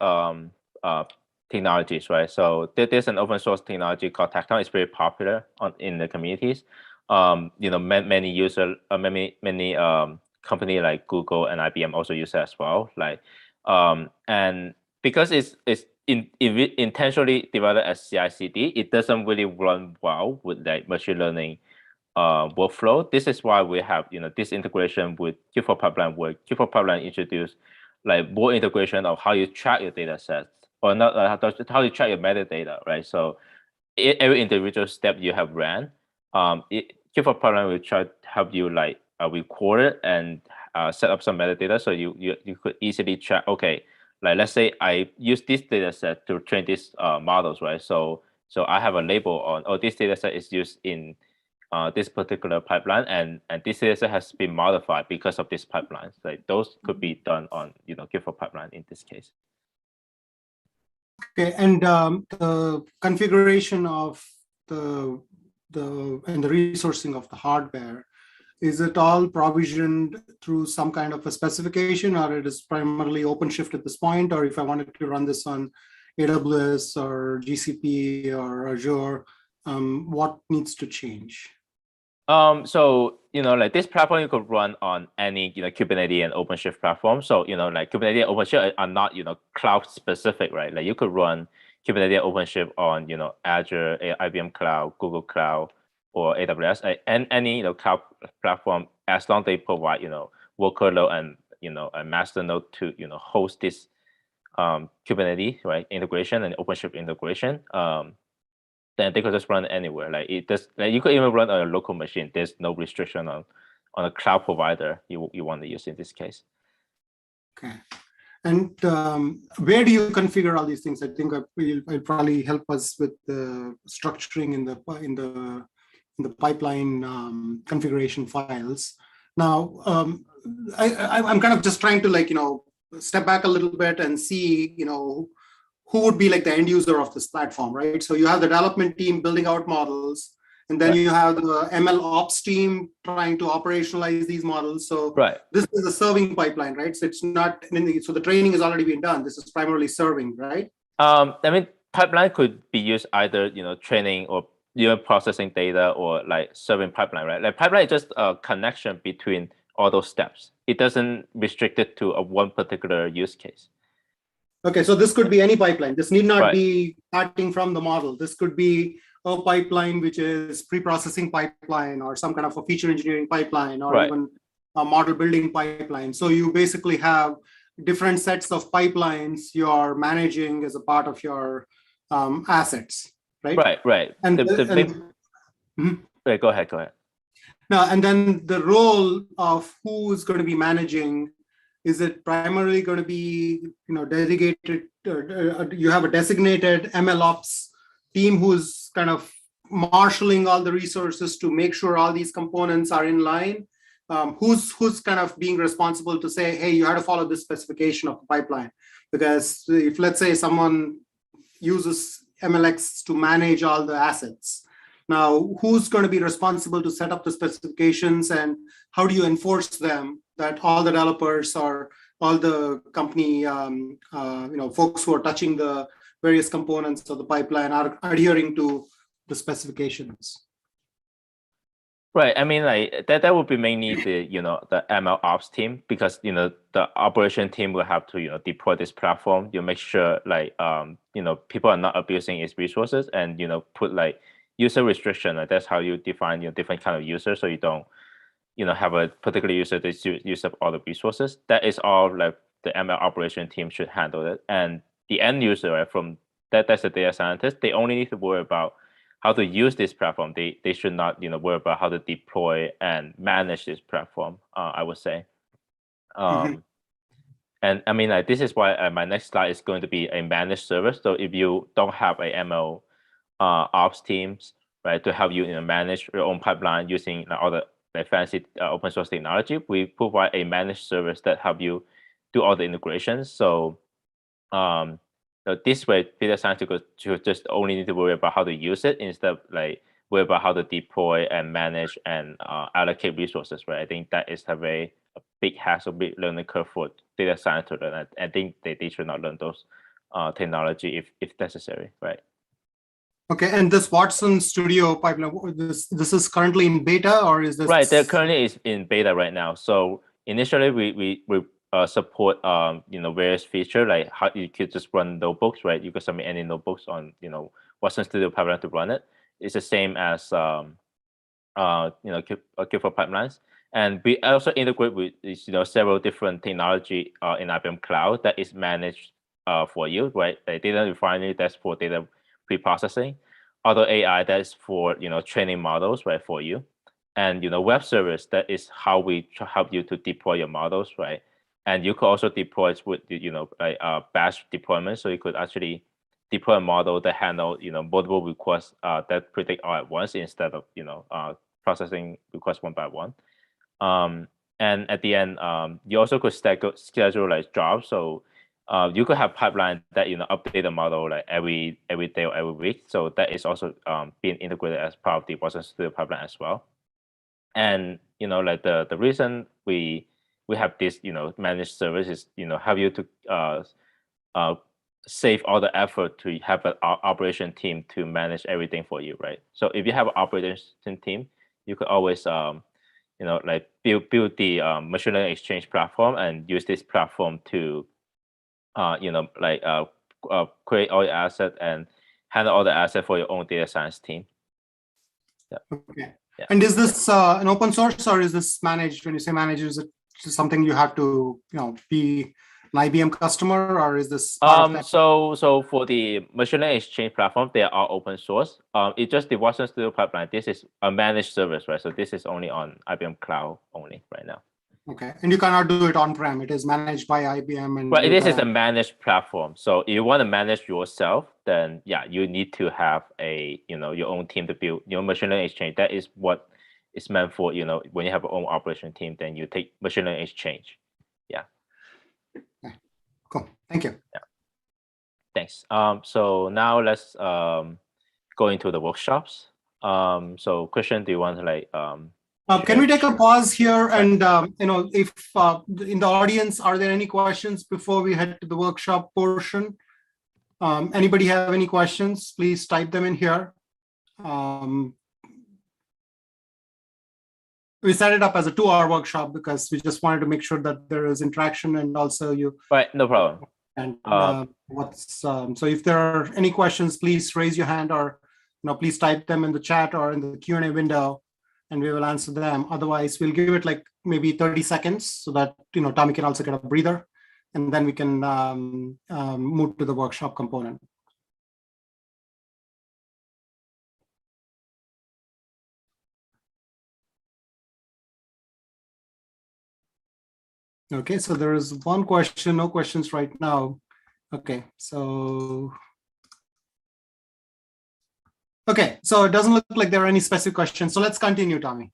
technologies, right? So there's an open source technology called Tecton. It's very popular in the communities. Many users, many company like Google and IBM also use it as well. And because it's intentionally developed as CI/CD, it doesn't really run well with like machine learning workflow. This is why we have this integration with Q4 pipeline, where Q4 pipeline introduced like more integration of how you track your data sets, or not how you track your metadata, right? So every individual step you have ran, Q4 pipeline will try to help you like record it and set up some metadata, so you could easily track. Okay, like let's say I use this data set to train these models, right? So I have a label on, oh, this data set is used in this particular pipeline, and this data set has been modified because of this pipeline. Like those could be done on Q4 pipeline in this case. Okay, and the configuration of the resourcing of the hardware, is it all provisioned through some kind of a specification, or it is primarily OpenShift at this point? Or if I wanted to run this on AWS or GCP or Azure, what needs to change? So like this platform you could run on any Kubernetes and OpenShift platform. So like Kubernetes and OpenShift are not cloud specific, right? Like you could run Kubernetes and OpenShift on Azure, IBM Cloud, Google Cloud, or AWS, and any cloud platform, as long as they provide worker node and a master node to host this Kubernetes, right, integration and OpenShift integration. Then they could just run anywhere. Like it does, like you could even run on a local machine. There's no restriction on a cloud provider you want to use in this case. Okay, and where do you configure all these things? I think it'll probably help us with the structuring in the pipeline configuration files. Now, I'm kind of just trying to step back a little bit and see who would be like the end user of this platform, right? So you have the development team building out models, and then you have the ML ops team trying to operationalize these models. So this is a serving pipeline, right? So it's not, so the training has already been done. This is primarily serving, right? I mean, pipeline could be used either, training or processing data, or like serving pipeline, right? Like pipeline is just a connection between all those steps. It doesn't restrict it to one particular use case. Okay, so this could be any pipeline. This need not be starting from the model. This could be a pipeline which is pre-processing pipeline, or some kind of a feature engineering pipeline, or even a model building pipeline. So you basically have different sets of pipelines you're managing as a part of your assets, right? Right. And go ahead. Now, and then the role of who's going to be managing, is it primarily going to be, dedicated? You have a designated MLOps team who's kind of marshaling all the resources to make sure all these components are in line. Who's kind of being responsible to say, hey, you have to follow this specification of the pipeline? Because if, let's say, someone uses MLX to manage all the assets, now who's going to be responsible to set up the specifications, and how do you enforce them, that all the developers or all the company folks who are touching the various components of the pipeline are adhering to the specifications? Right. I mean, like that would be mainly the the ML ops team, because the operation team will have to deploy this platform. You make sure like people are not abusing its resources, and put like user restriction. Like that's how you define different kind of users, so you don't have a particular user that use up all the resources. That is all like the ML operation team should handle it. And the end user, right, that's the data scientist, they only need to worry about how to use this platform. They should not worry about how to deploy and manage this platform, I would say. And I mean, like this is why my next slide is going to be a managed service. So if you don't have a ML ops teams, right, to help you manage your own pipeline using all the fancy open source technology, we provide a managed service that help you do all the integrations. So this way, data scientists should just only need to worry about how to use it, instead of like worry about how to deploy and manage and allocate resources, right? I think that is a big hassle, big learning curve for data scientists to learn. I think they should not learn those technology if necessary, right? Okay, and this Watson Studio pipeline, this is currently in beta, or is this? Right, they're currently is in beta right now. So initially we support various features, like how you could just run notebooks, right? You could submit any notebooks on Watson Studio pipeline to run it. It's the same as Kubeflow pipelines, and we also integrate with several different technology in IBM Cloud that is managed for you, right? Like data refinery, that's for data preprocessing. Auto AI, that is for training models, right, for you. And web service, that is how we help you to deploy your models, right? And you could also deploy it with like batch deployment, so you could actually deploy a model that handle multiple requests that predict all at once instead of processing requests one by one. And at the end, you also could schedule like jobs. So you could have pipeline that update the model like every day or every week. So that is also being integrated as part of the Watson Studio pipeline as well. And like the reason we have this managed service is have you to save all the effort to have an operation team to manage everything for you, right? So if you have an operation team, you could always like build the machine learning exchange platform and use this platform to create all your assets and handle all the assets for your own data science team. Yeah. Okay. Yeah. And is this an open source, or is this managed? When you say managed, is it something you have to be an IBM customer, or is this so for the machine learning exchange platform, they are open source. It's just the Watson Studio pipeline. This is a managed service, right? So this is only on IBM Cloud only right now. Okay, and you cannot do it on-prem. It is managed by IBM. And right, this is a managed platform. So if you want to manage yourself, then yeah, you need to have a your own team to build machine learning exchange. That is what it's meant for. When you have your own operation team, then you take machine learning exchange. Yeah. Okay. Cool. Thank you. Yeah. Thanks. So now let's go into the workshops. So Christian, do you want to can we take a pause here? And if in the audience, are there any questions before we head to the workshop portion? Anybody have any questions? Please type them in here. We set it up as a 2-hour workshop because we just wanted to make sure that there is interaction, and also you. Right, no problem. And so if there are any questions, please raise your hand, or please type them in the chat or in the Q&A window, and we will answer them. Otherwise, we'll give it like maybe 30 seconds so that Tommy can also get a breather, and then we can move to the workshop component. Okay, so there is one question, no questions right now. Okay, so it doesn't look like there are any specific questions. So let's continue, Tommy.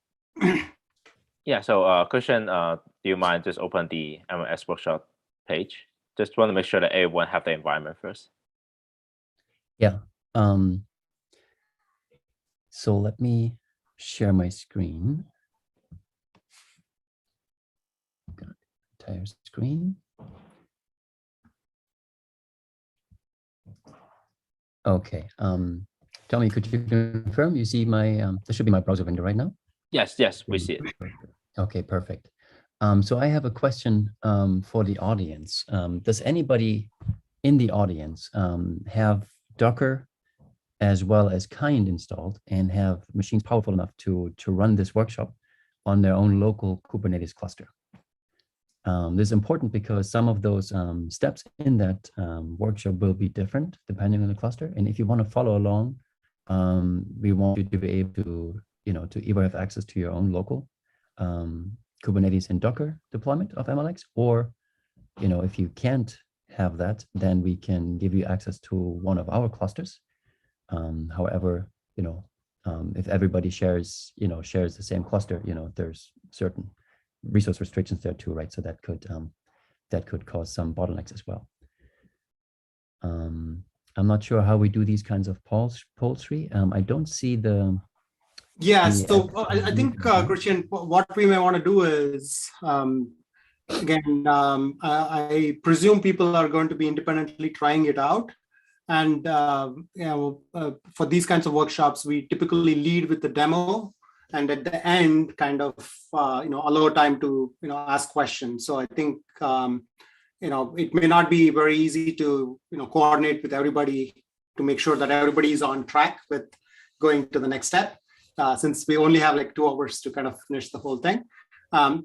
Yeah, so Christian, do you mind just open the MLS workshop page? Just want to make sure that everyone have the environment first. Yeah. So let me share my screen. Entire screen. Okay. Tommy, could you confirm you see my this should be my browser window right now? Yes, we see it. Okay, perfect. So I have a question for the audience. Does anybody in the audience have Docker as well as Kind installed and have machines powerful enough to run this workshop on their own local Kubernetes cluster? This is important because some of those steps in that workshop will be different depending on the cluster. And if you want to follow along, we want you to be able to, to either have access to your own local Kubernetes and Docker deployment of MLX, or, if you can't have that, then we can give you access to one of our clusters. However, if everybody shares the same cluster, there's certain resource restrictions there too, right? So that could cause some bottlenecks as well. I'm not sure how we do these kinds of polls, I don't see the. Yes, so I think, Christian, what we may want to do is, again, I presume people are going to be independently trying it out. And for these kinds of workshops, we typically lead with the demo, and at the end, kind of allow time to ask questions. So I think it may not be very easy to coordinate with everybody to make sure that everybody is on track with going to the next step, since we only have like 2 hours to kind of finish the whole thing.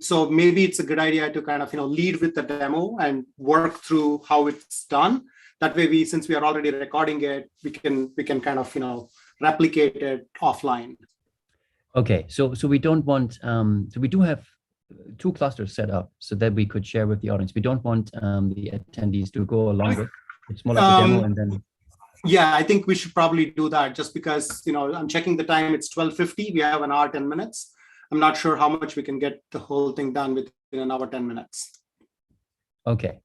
So maybe it's a good idea to kind of lead with the demo and work through how it's done. That way, since we are already recording it, we can kind of replicate it offline. Okay, so we don't want so we do have 2 clusters set up so that we could share with the audience. We don't want the attendees to go along with. It's more like a demo, and then. Yeah, I think we should probably do that, just because I'm checking the time. It's 12:50. We have an hour 10 minutes. I'm not sure how much we can get the whole thing done within an hour 10 minutes. Okay.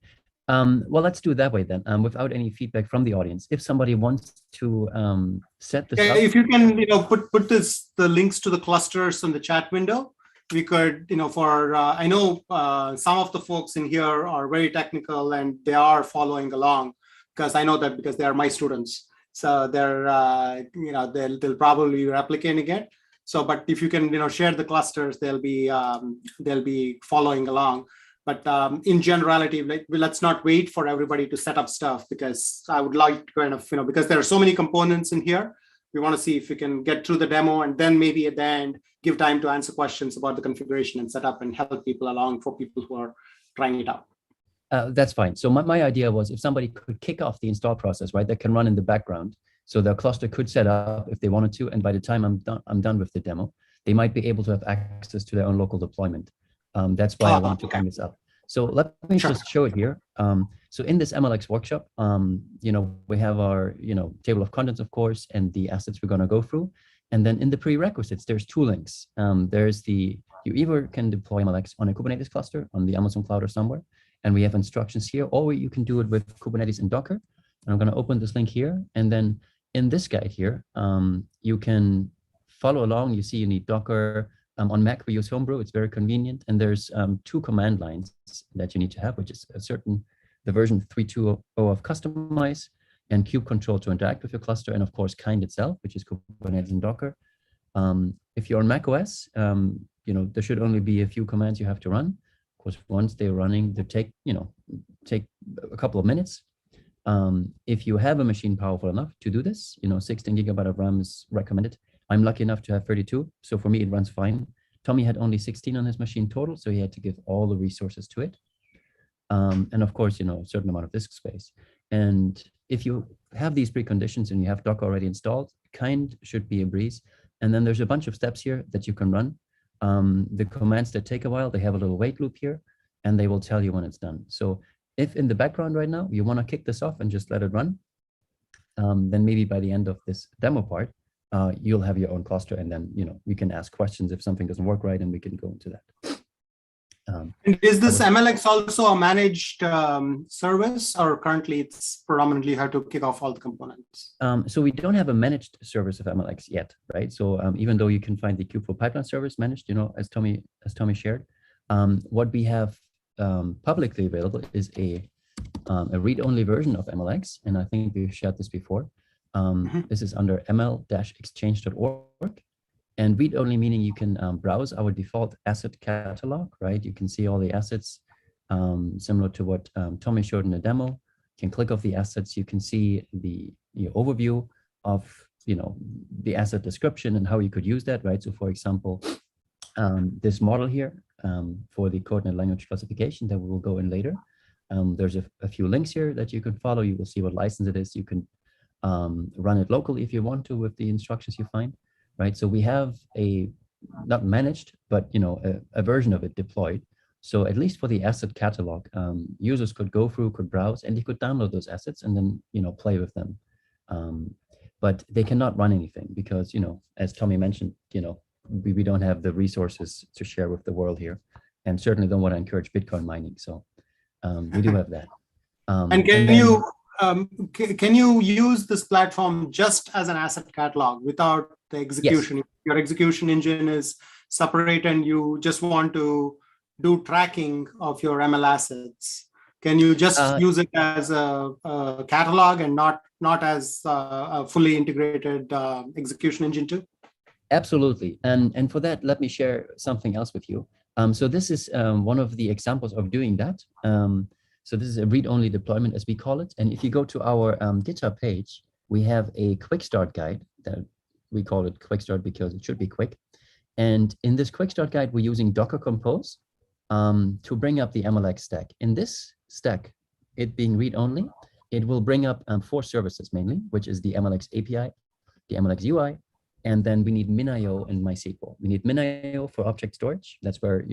Well, let's do it that way then, without any feedback from the audience. If somebody wants to set this up. If you can, put the links to the clusters in the chat window, we could, I know some of the folks in here are very technical and they are following along, because I know that because they are my students. So they're, they'll probably be replicating it. So, but if you can, share the clusters, they'll be following along. But in generality, let's not wait for everybody to set up stuff, because I would like to kind of, because there are so many components in here, we want to see if we can get through the demo, and then maybe at the end, give time to answer questions about the configuration and setup and help people along for people who are trying it out. That's fine. So my idea was, if somebody could kick off the install process, right, that can run in the background, so the cluster could set up if they wanted to, and by the time I'm done with the demo, they might be able to have access to their own local deployment. That's why I want to bring this up. So let me just show it here. So in this MLX workshop, we have our table of contents, of course, and the assets we're going to go through. And then in the prerequisites, there's 2 links. There's you either can deploy MLX on a Kubernetes cluster on the Amazon cloud or somewhere, and we have instructions here, or you can do it with Kubernetes and Docker. And I'm going to open this link here, and then in this guide here, you can follow along. You see you need Docker. On Mac, we use Homebrew. It's very convenient. And there's 2 command lines that you need to have, which is the version 3.2.0 of Customize, and Kube Control to interact with your cluster, and of course, Kind itself, which is Kubernetes and Docker. If you're on Mac OS, there should only be a few commands you have to run. Of course, once they're running, they take a couple of minutes. If you have a machine powerful enough to do this, 16 GB of RAM is recommended. I'm lucky enough to have 32, so for me it runs fine. Tommy had only 16 on his machine total, so he had to give all the resources to it. And of course, a certain amount of disk space. And if you have these preconditions and you have Docker already installed, Kind should be a breeze. And then there's a bunch of steps here that you can run. The commands that take a while, they have a little wait loop here, and they will tell you when it's done. So if in the background right now, you want to kick this off and just let it run, then maybe by the end of this demo part, you'll have your own cluster, and then we can ask questions if something doesn't work right, and we can go into that. And is this MLX also a managed service, or currently it's predominantly how to kick off all the components? So we don't have a managed service of MLX yet, right? So even though you can find the Kubeflow pipeline service managed, as Tommy shared, what we have publicly available is a read-only version of MLX, and I think we've shared this before. This is under ml-exchange.org. And read-only meaning you can browse our default asset catalog, right? You can see all the assets similar to what Tommy showed in the demo. You can click off the assets. You can see the overview of the asset description and how you could use that, right? So for example, this model here for the CodeNet language classification that we will go in later. There's a few links here that you can follow. You will see what license it is. You can run it locally if you want to with the instructions you find. Right, so we have not managed, but a version of it deployed. So at least for the asset catalog, users could go through, could browse, and they could download those assets and then play with them. But they cannot run anything because as Tommy mentioned, we don't have the resources to share with the world here, and certainly don't want to encourage Bitcoin mining. So we do have that. And can you use this platform just as an asset catalog without the execution? Yes. If your execution engine is separate and you just want to do tracking of your ML assets, can you just use it as a catalog and not as a fully integrated execution engine too? Absolutely. And for that, let me share something else with you. So this is one of the examples of doing that. So this is a read-only deployment, as we call it. And if you go to our GitHub page, we have a quick start guide that we call it quick start because it should be quick. And in this quick start guide, we're using Docker Compose to bring up the MLX stack. In this stack, it being read-only, it will bring up 4 services mainly, which is the MLX API, the MLX UI, and then we need MinIO and MySQL. We need MinIO for object storage. That's where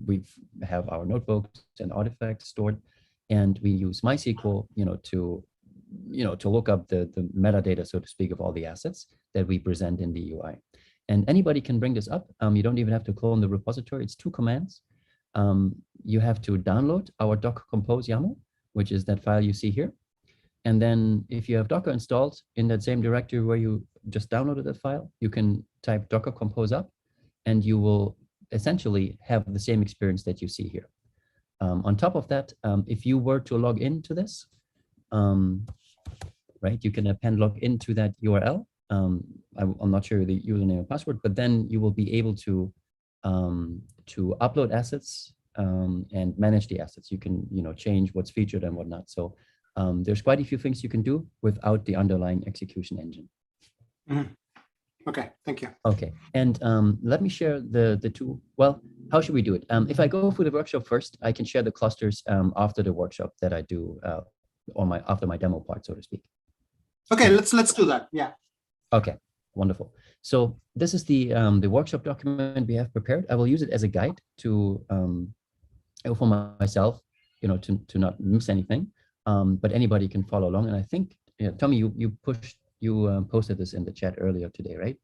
we have our notebooks and artifacts stored, and we use MySQL to look up the metadata, so to speak, of all the assets that we present in the UI. And anybody can bring this up. You don't even have to clone the repository. It's 2 commands. You have to download our Docker Compose YAML, which is that file you see here. And then if you have Docker installed in that same directory where you just downloaded that file, you can type Docker Compose up, and you will essentially have the same experience that you see here. On top of that, if you were to log into this, right, you can append log into that URL. I'm not sure the username and password, but then you will be able to upload assets and manage the assets. You can change what's featured and whatnot. So there's quite a few things you can do without the underlying execution engine. Mm-hmm. Okay, thank you. Okay, and let me share the 2. Well, how should we do it? If I go through the workshop first, I can share the clusters after the workshop that I do after my demo part, so to speak. Okay, let's do that. Yeah. Okay, wonderful. So this is the workshop document we have prepared. I will use it as a guide to for myself, to not miss anything. But anybody can follow along. And I think, Tommy, you posted this in the chat earlier today, right?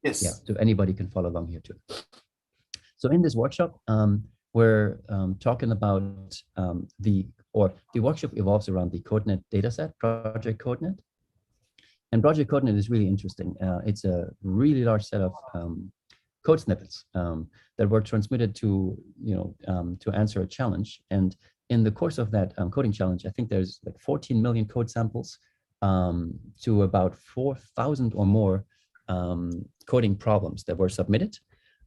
Yes. Yeah. So anybody can follow along here too. So in this workshop, we're talking about the workshop evolves around the CodeNet dataset, Project CodeNet. And Project CodeNet is really interesting. It's a really large set of code snippets that were transmitted to answer a challenge. And in the course of that coding challenge, I think there's like 14 million code samples to about 4,000 or more coding problems that were submitted.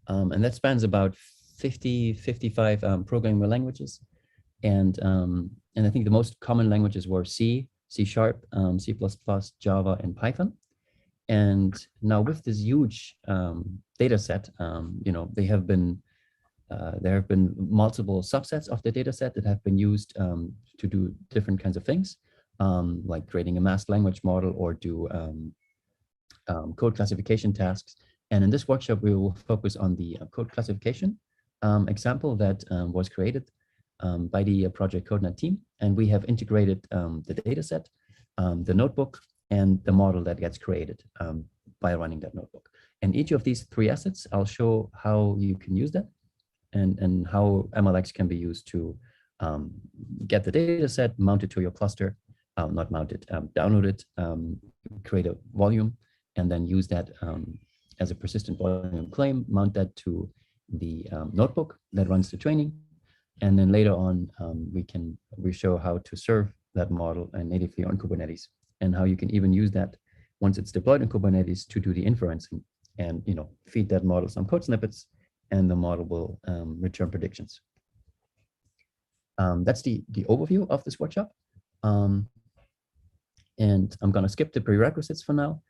And that spans about 55 programming languages. And I think the most common languages were C, C#, C++, Java, and Python. And now with this huge data set, there have been multiple subsets of the data set that have been used to do different kinds of things, like creating a masked language model or do code classification tasks. And in this workshop, we will focus on the code classification example that was created by the Project CodeNet team. And we have integrated the data set, the notebook, and the model that gets created by running that notebook. And each of these 3 assets, I'll show how you can use that and how MLX can be used to get the data set, mount it to your cluster, not mount it, download it, create a volume, and then use that as a persistent volume claim, mount that to the notebook that runs the training. And then later on, we show how to serve that model natively on Kubernetes, and how you can even use that once it's deployed in Kubernetes to do the inferencing and feed that model some code snippets, and the model will return predictions. That's the overview of this workshop. And I'm going to skip the prerequisites for now.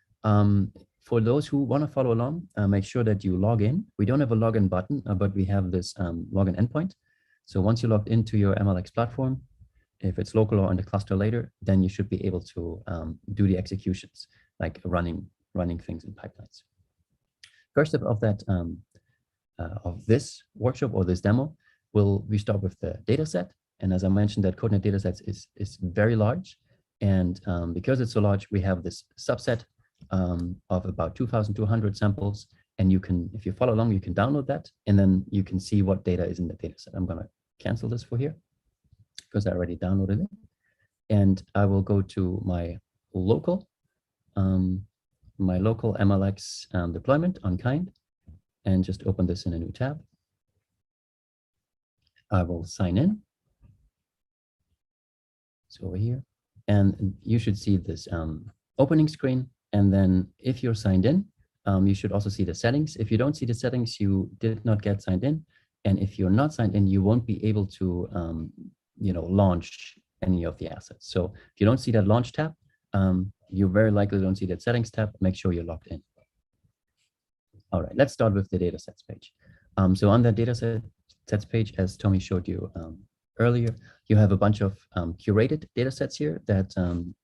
For those who want to follow along, make sure that you log in. We don't have a login button, but we have this login endpoint. So once you're logged into your MLX platform, if it's local or on the cluster later, then you should be able to do the executions, like running things in pipelines. First step of that of this workshop or this demo, we start with the data set. And as I mentioned, that CodeNet datasets is very large. And because it's so large, we have this subset of about 2,200 samples. And you can, if you follow along, you can download that, and then you can see what data is in the data set. I'm going to cancel this for here because I already downloaded it. And I will go to my local MLX deployment on Kind, and just open this in a new tab. I will sign in. So over here, and you should see this opening screen. And then if you're signed in, you should also see the settings. If you don't see the settings, you did not get signed in. And if you're not signed in, you won't be able to launch any of the assets. So if you don't see that launch tab, you very likely don't see that settings tab. Make sure you're logged in. All right, let's start with the datasets page. So on the datasets page, as Tommy showed you earlier, you have a bunch of curated datasets here that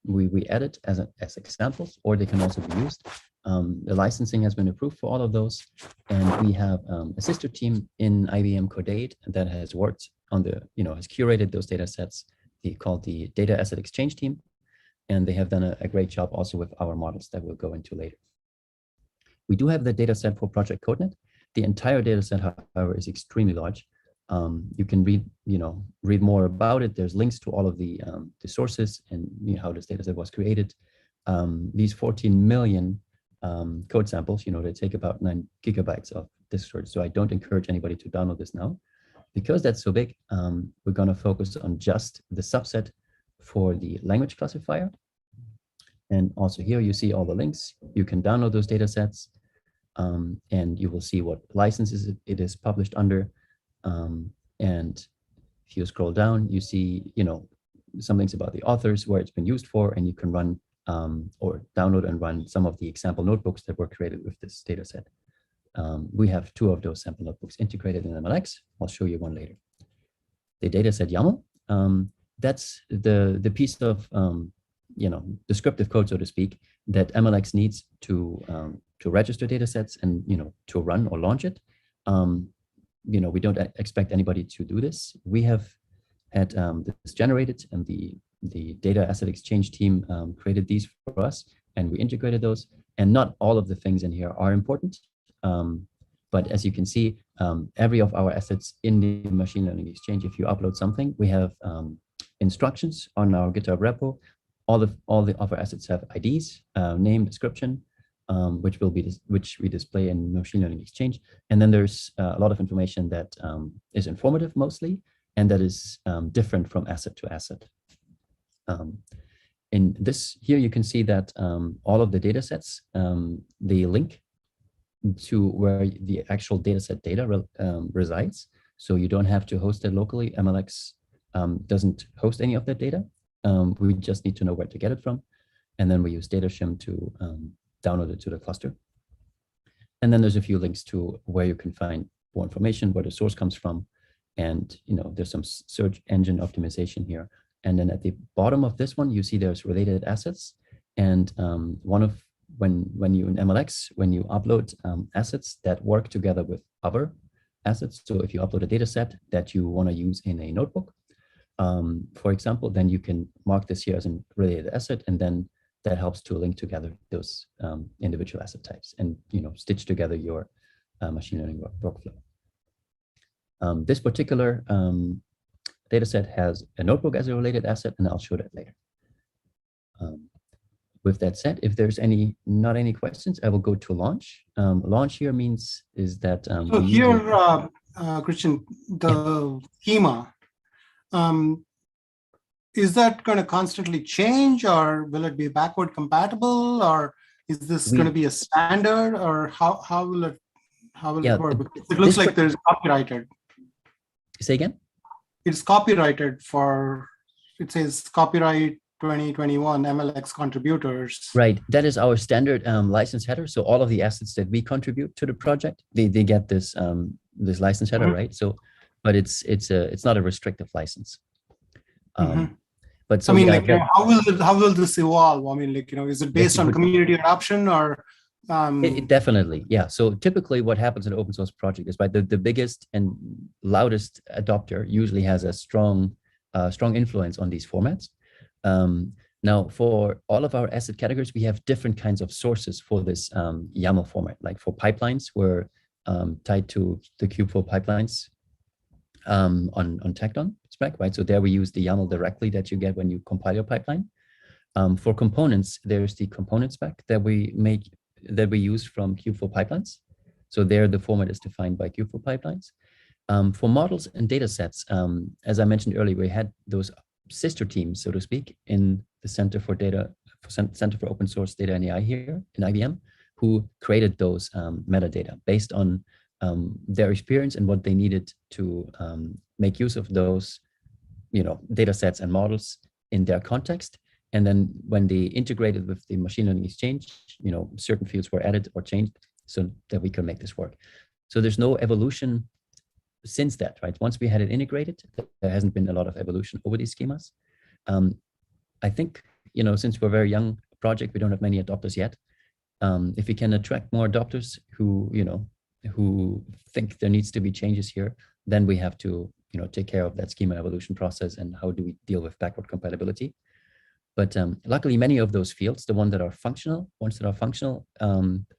we added as examples, or they can also be used. The licensing has been approved for all of those, and we have a sister team in IBM CodeNet that has worked on has curated those datasets. They called the Data Asset Exchange team, and they have done a great job also with our models that we'll go into later. We do have the dataset for Project CodeNet. The entire dataset, however, is extremely large. You can read more about it. There's links to all of the sources and how this dataset was created. These 14 million code samples, they take about 9 gigabytes of disk storage. So I don't encourage anybody to download this now. Because that's so big, we're going to focus on just the subset for the language classifier. And also here you see all the links. You can download those datasets, and you will see what licenses it is published under. And if you scroll down, you see, some links about the authors, where it's been used for, and you can run or download and run some of the example notebooks that were created with this dataset. We have 2 of those sample notebooks integrated in MLX. I'll show you one later. The dataset YAML, that's the piece of descriptive code, so to speak, that MLX needs to register datasets and to run or launch it. We don't expect anybody to do this. We have had this generated, and the Data Asset Exchange team created these for us, and we integrated those. And not all of the things in here are important. But as you can see, every of our assets in the machine learning exchange, if you upload something, we have instructions on our GitHub repo. All the other assets have IDs, name, description, which we display in machine learning exchange. And then there's a lot of information that is informative mostly, and that is different from asset to asset. In this here, you can see that all of the datasets, they link to where the actual dataset data resides. So you don't have to host it locally. MLX doesn't host any of that data. We just need to know where to get it from. And then we use DataShim to download it to the cluster. And then there's a few links to where you can find more information, where the source comes from. And there's some search engine optimization here. And then at the bottom of this one, you see there's related assets. And when you in MLX, when you upload assets that work together with other assets. So if you upload a data set that you want to use in a notebook, for example, then you can mark this here as a related asset, and then that helps to link together those individual asset types and stitch together your machine learning workflow. This particular data set has a notebook as a related asset, and I'll show that later. With that said, if there's not any questions, I will go to launch. Launch here is that so here, Christian, the schema, is that going to constantly change, or will it be backward compatible, or is this going to be a standard, or how will it work? Because it looks like there's copyrighted. Say again? It's copyrighted it says copyright 2021 MLX contributors. Right, that is our standard license header. So all of the assets that we contribute to the project, they get this this license header, right? So, but it's not a restrictive license. But so how will this evolve? I mean, is it based on community adoption, or? It definitely, yeah. So typically, what happens in an open source project is, right, the biggest and loudest adopter usually has a strong influence on these formats. Now, for all of our asset categories, we have different kinds of sources for this YAML format. Like for pipelines, we're tied to the Kubeflow pipelines on Tecton spec, right? So there we use the YAML directly that you get when you compile your pipeline. For components, there's the component spec that we use from Kubeflow pipelines. So there, the format is defined by Kubeflow pipelines. For models and data sets, as I mentioned earlier, we had those sister teams, so to speak, in the Center for Open Source Data and AI here in IBM, who created those metadata based on their experience and what they needed to make use of those, data sets and models in their context. And then when they integrated with the machine learning exchange, certain fields were added or changed so that we could make this work. So there's no evolution since that, right? Once we had it integrated, there hasn't been a lot of evolution over these schemas. I think, since we're a very young project, we don't have many adopters yet. If we can attract more adopters who think there needs to be changes here, then we have to, take care of that schema evolution process and how do we deal with backward compatibility. But luckily, many of those fields, the ones that are functional,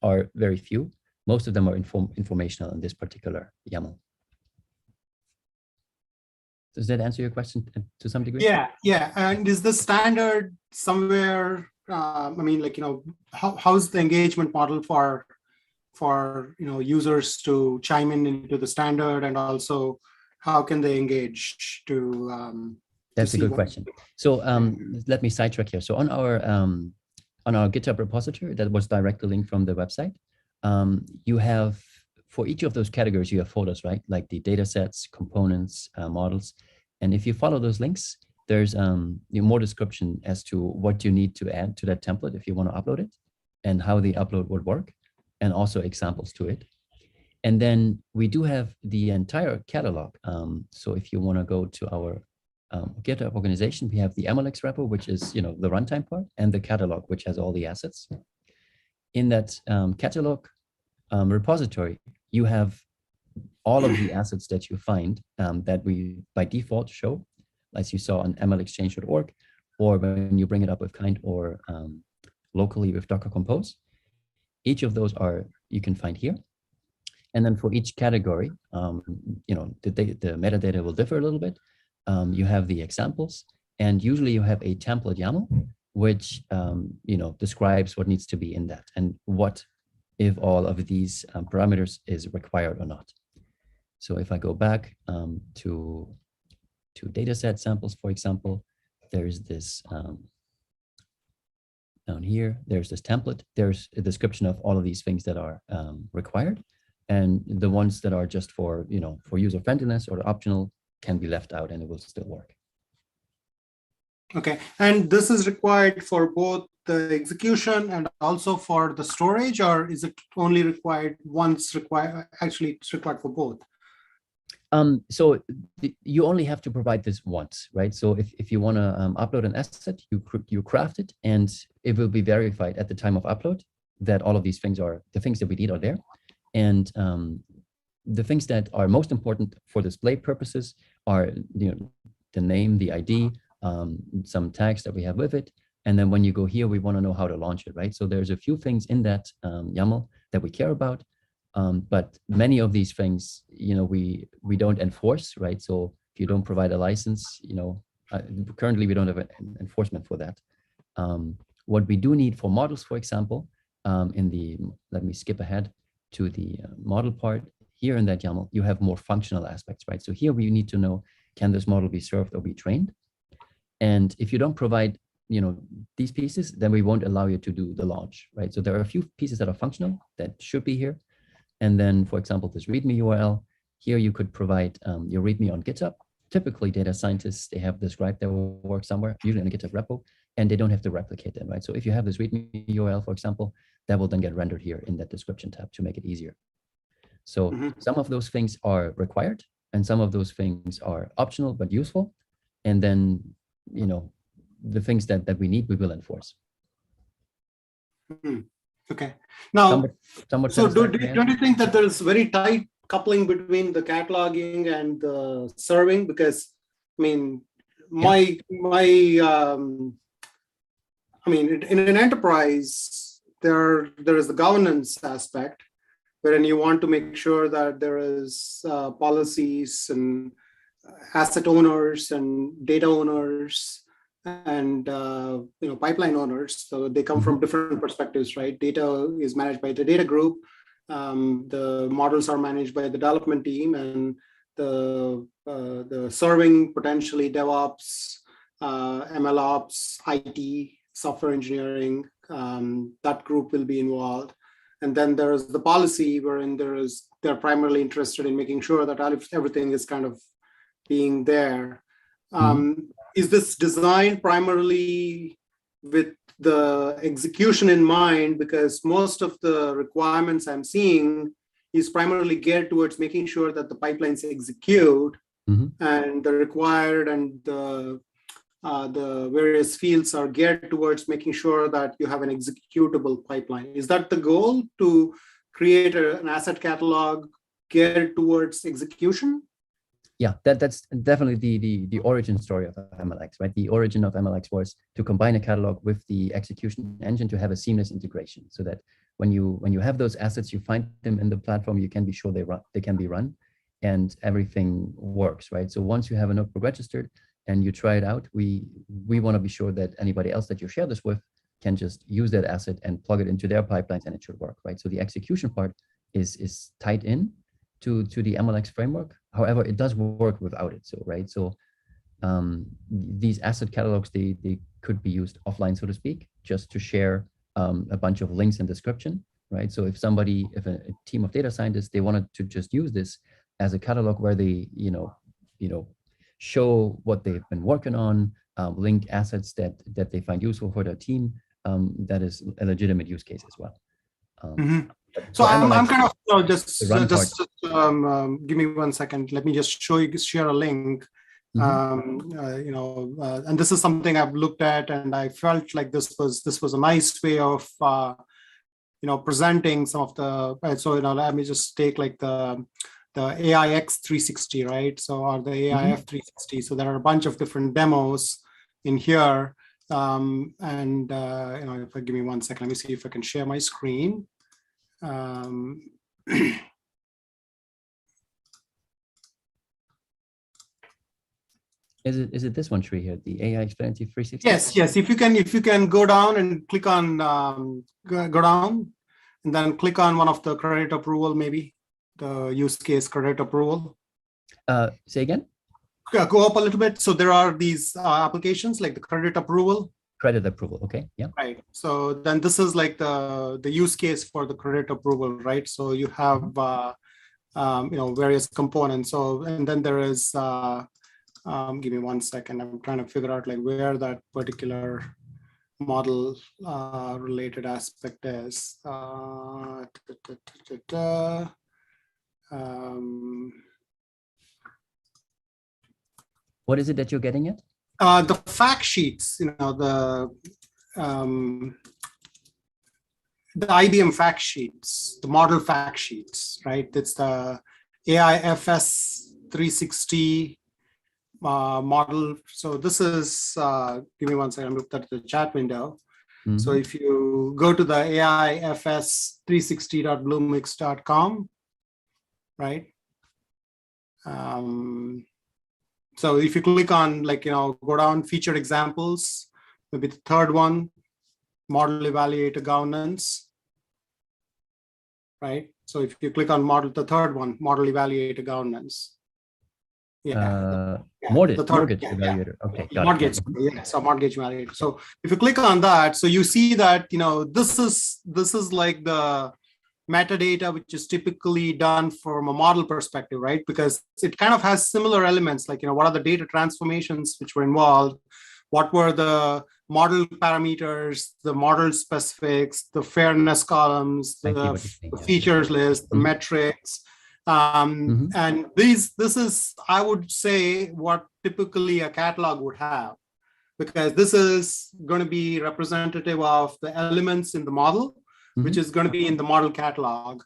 are very few. Most of them are informational in this particular YAML. Does that answer your question to some degree? Yeah. And is the standard somewhere? How's the engagement model for users to chime in into the standard, and also how can they engage to? That's a good question. So let me sidetrack here. So on our GitHub repository that was directly linked from the website, you have, for each of those categories, you have folders, right? Like the data sets, components, models. And if you follow those links, there's more description as to what you need to add to that template if you want to upload it, and how the upload would work, and also examples to it. And then we do have the entire catalog. So if you want to go to our GitHub organization, we have the MLX repo, which is the runtime part, and the catalog, which has all the assets. In that catalog repository, you have all of the assets that you find that we by default show, as you on mlexchange.org, or when you bring it up with Kind, or locally with Docker Compose. Each of those you can find here. And then for each category, the metadata will differ a little bit. You have the examples, and usually you have a template YAML, which describes what needs to be in that, and what if all of these parameters is required or not. So if I go back to dataset samples, for example, there's this down here, there's this template. There's a description of all of these things that are required, and the ones that are just for for user friendliness or optional can be left out, and it will still work. Okay, and this is required for both the execution and also for the storage, or is it only required once? Actually, it's required for both. So you only have to provide this once, right? So if you want to upload an asset, you craft it, and it will be verified at the time of upload that all of these things are the things that we need are there. And the things that are most important for display purposes are the name, the ID, some tags that we have with it. And then when you go here, we want to know how to launch it, right? So there's a few things in that YAML that we care about. But many of these things, we don't enforce, right? So if you don't provide a license, currently we don't have an enforcement for that. What we do need for models, for example, let me skip ahead to the model part. Here in that YAML, you have more functional aspects, right? So here we need to know, can this model be served or be trained? And if you don't provide, these pieces, then we won't allow you to do the launch, right? So there are a few pieces that are functional that should be here. And then, for example, this README URL, here you could provide your README on GitHub. Typically, data scientists, they have described their work somewhere, usually in a GitHub repo, and they don't have to replicate it, right? So if you have this README URL, for example, that will then get rendered here in that description tab to make it easier. So some of those things are required, and some of those things are optional but useful. And then, the things that we need, we will enforce. Okay. Now, so don't you think that there's very tight coupling between the cataloging and the serving? Because in an enterprise, there is the governance aspect, wherein you want to make sure that there is policies and asset owners and data owners and pipeline owners. So they come from different perspectives, right? Data is managed by the data group. The models are managed by the development team, and the serving, potentially DevOps, MLOps, IT, software engineering, that group will be involved. And then there's the policy wherein they're primarily interested in making sure that everything is kind of being there. Is this designed primarily with the execution in mind? Because most of the requirements I'm seeing is primarily geared towards making sure that the pipelines execute, and the required and the various fields are geared towards making sure that you have an executable pipeline. Is that the goal, to create an asset catalog geared towards execution? Yeah, that's definitely the origin story of MLX, right? The origin of MLX was to combine a catalog with the execution engine to have a seamless integration, so that when you have those assets, you find them in the platform, you can be sure they can be run, and everything works, right? So once you have a notebook registered and you try it out, we want to be sure that anybody else that you share this with can just use that asset and plug it into their pipelines, and it should work, right? So the execution part is tied in to the MLX framework. However, it does work without it. So, right. So these asset catalogs, they could be used offline, so to speak, just to share a bunch of links and description, right? So if a team of data scientists, they wanted to just use this as a catalog where they, show what they've been working on, link assets that they find useful for their team, that is a legitimate use case as well. So I'm kind of just give me 1 second. Let me just share a link. And this is something I've looked at, and I felt like this was a nice way of presenting some of the. So let me just take like the AIX 360, right? So, or the AIF 360. So there are a bunch of different demos in here. If I give me 1 second, let me see if I can share my screen. Is it this one tree here, the AI Experience 360? Yes. If you can go down and click on go down, and then click on one of the credit approval, maybe the use case credit approval. Say again? Yeah, go up a little bit. So there are these applications like the credit approval. Credit approval. Okay. Yeah. Right. So then this is like the use case for the credit approval, right? So you have various components. So, and then there is give me 1 second. I'm trying to figure out like where that particular model related aspect is. What is it that you're getting at? The fact sheets, the IBM fact sheets, the model fact sheets, right? It's the AIFS 360 model. So this is, give me 1 second, I looked at the chat window. So if you go to the AIFS360.bluemix.com, right? So if you click on go down featured examples, maybe the third one, model evaluator governance, right? So if you click on the third one, model evaluator governance. Mortgage evaluator. Okay, got mortgage, it. Yeah, so mortgage evaluator. So if you click on that, so you see that this is like the metadata which is typically done from a model perspective, right? Because it kind of has similar elements, like what are the data transformations which were involved, what were the model parameters, the model specifics, the fairness columns, the features list, the metrics. And this is, I would say, what typically a catalog would have, because this is going to be representative of the elements in the model, which is going to be in the model catalog.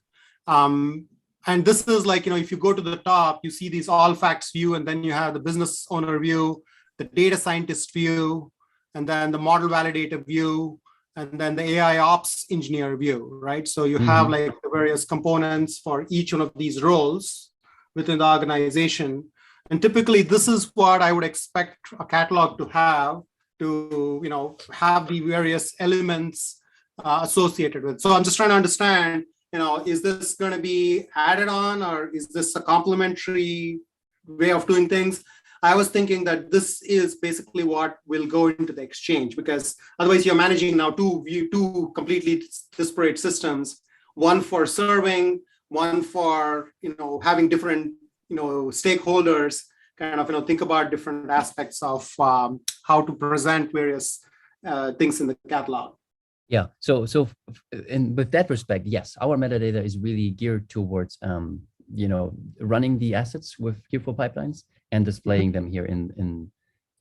And this is like, if you go to the top, you see these all facts view, and then you have the business owner view, the data scientist view, and then the model validator view, and then the AI ops engineer view, right? So you have like the various components for each one of these roles within the organization. And typically this is what I would expect a catalog to have have the various elements associated with. So I'm just trying to understand, is this going to be added on, or is this a complementary way of doing things? I was thinking that this is basically what will go into the exchange, because otherwise you're managing now two completely disparate systems. one for serving, one for having different stakeholders kind of think about different aspects of how to present various things in the catalog. Yeah. So with that respect, yes, our metadata is really geared towards running the assets with Kubeflow pipelines and displaying them here in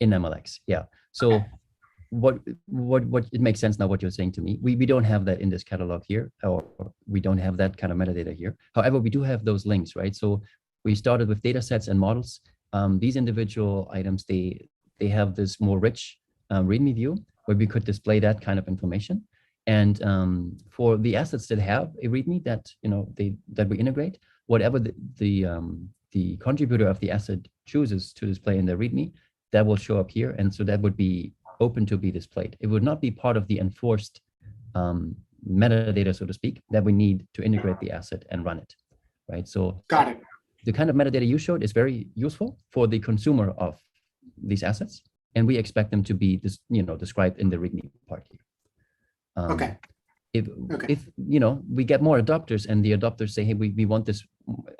MLX. Yeah. So okay. what it makes sense now what you're saying to me. We don't have that in this catalog here, or we don't have that kind of metadata here. However, we do have those links, right? So we started with data sets and models. These individual items, they have this more rich README view where we could display that kind of information. And for the assets that have a README that that we integrate, whatever the contributor of the asset chooses to display in the README, that will show up here, and so that would be open to be displayed. It would not be part of the enforced metadata, so to speak, that we need to integrate the asset and run it, right? So got it. The kind of metadata you showed is very useful for the consumer of these assets, and we expect them to be described in the README part here. Okay. If we get more adopters and the adopters say, hey, we want this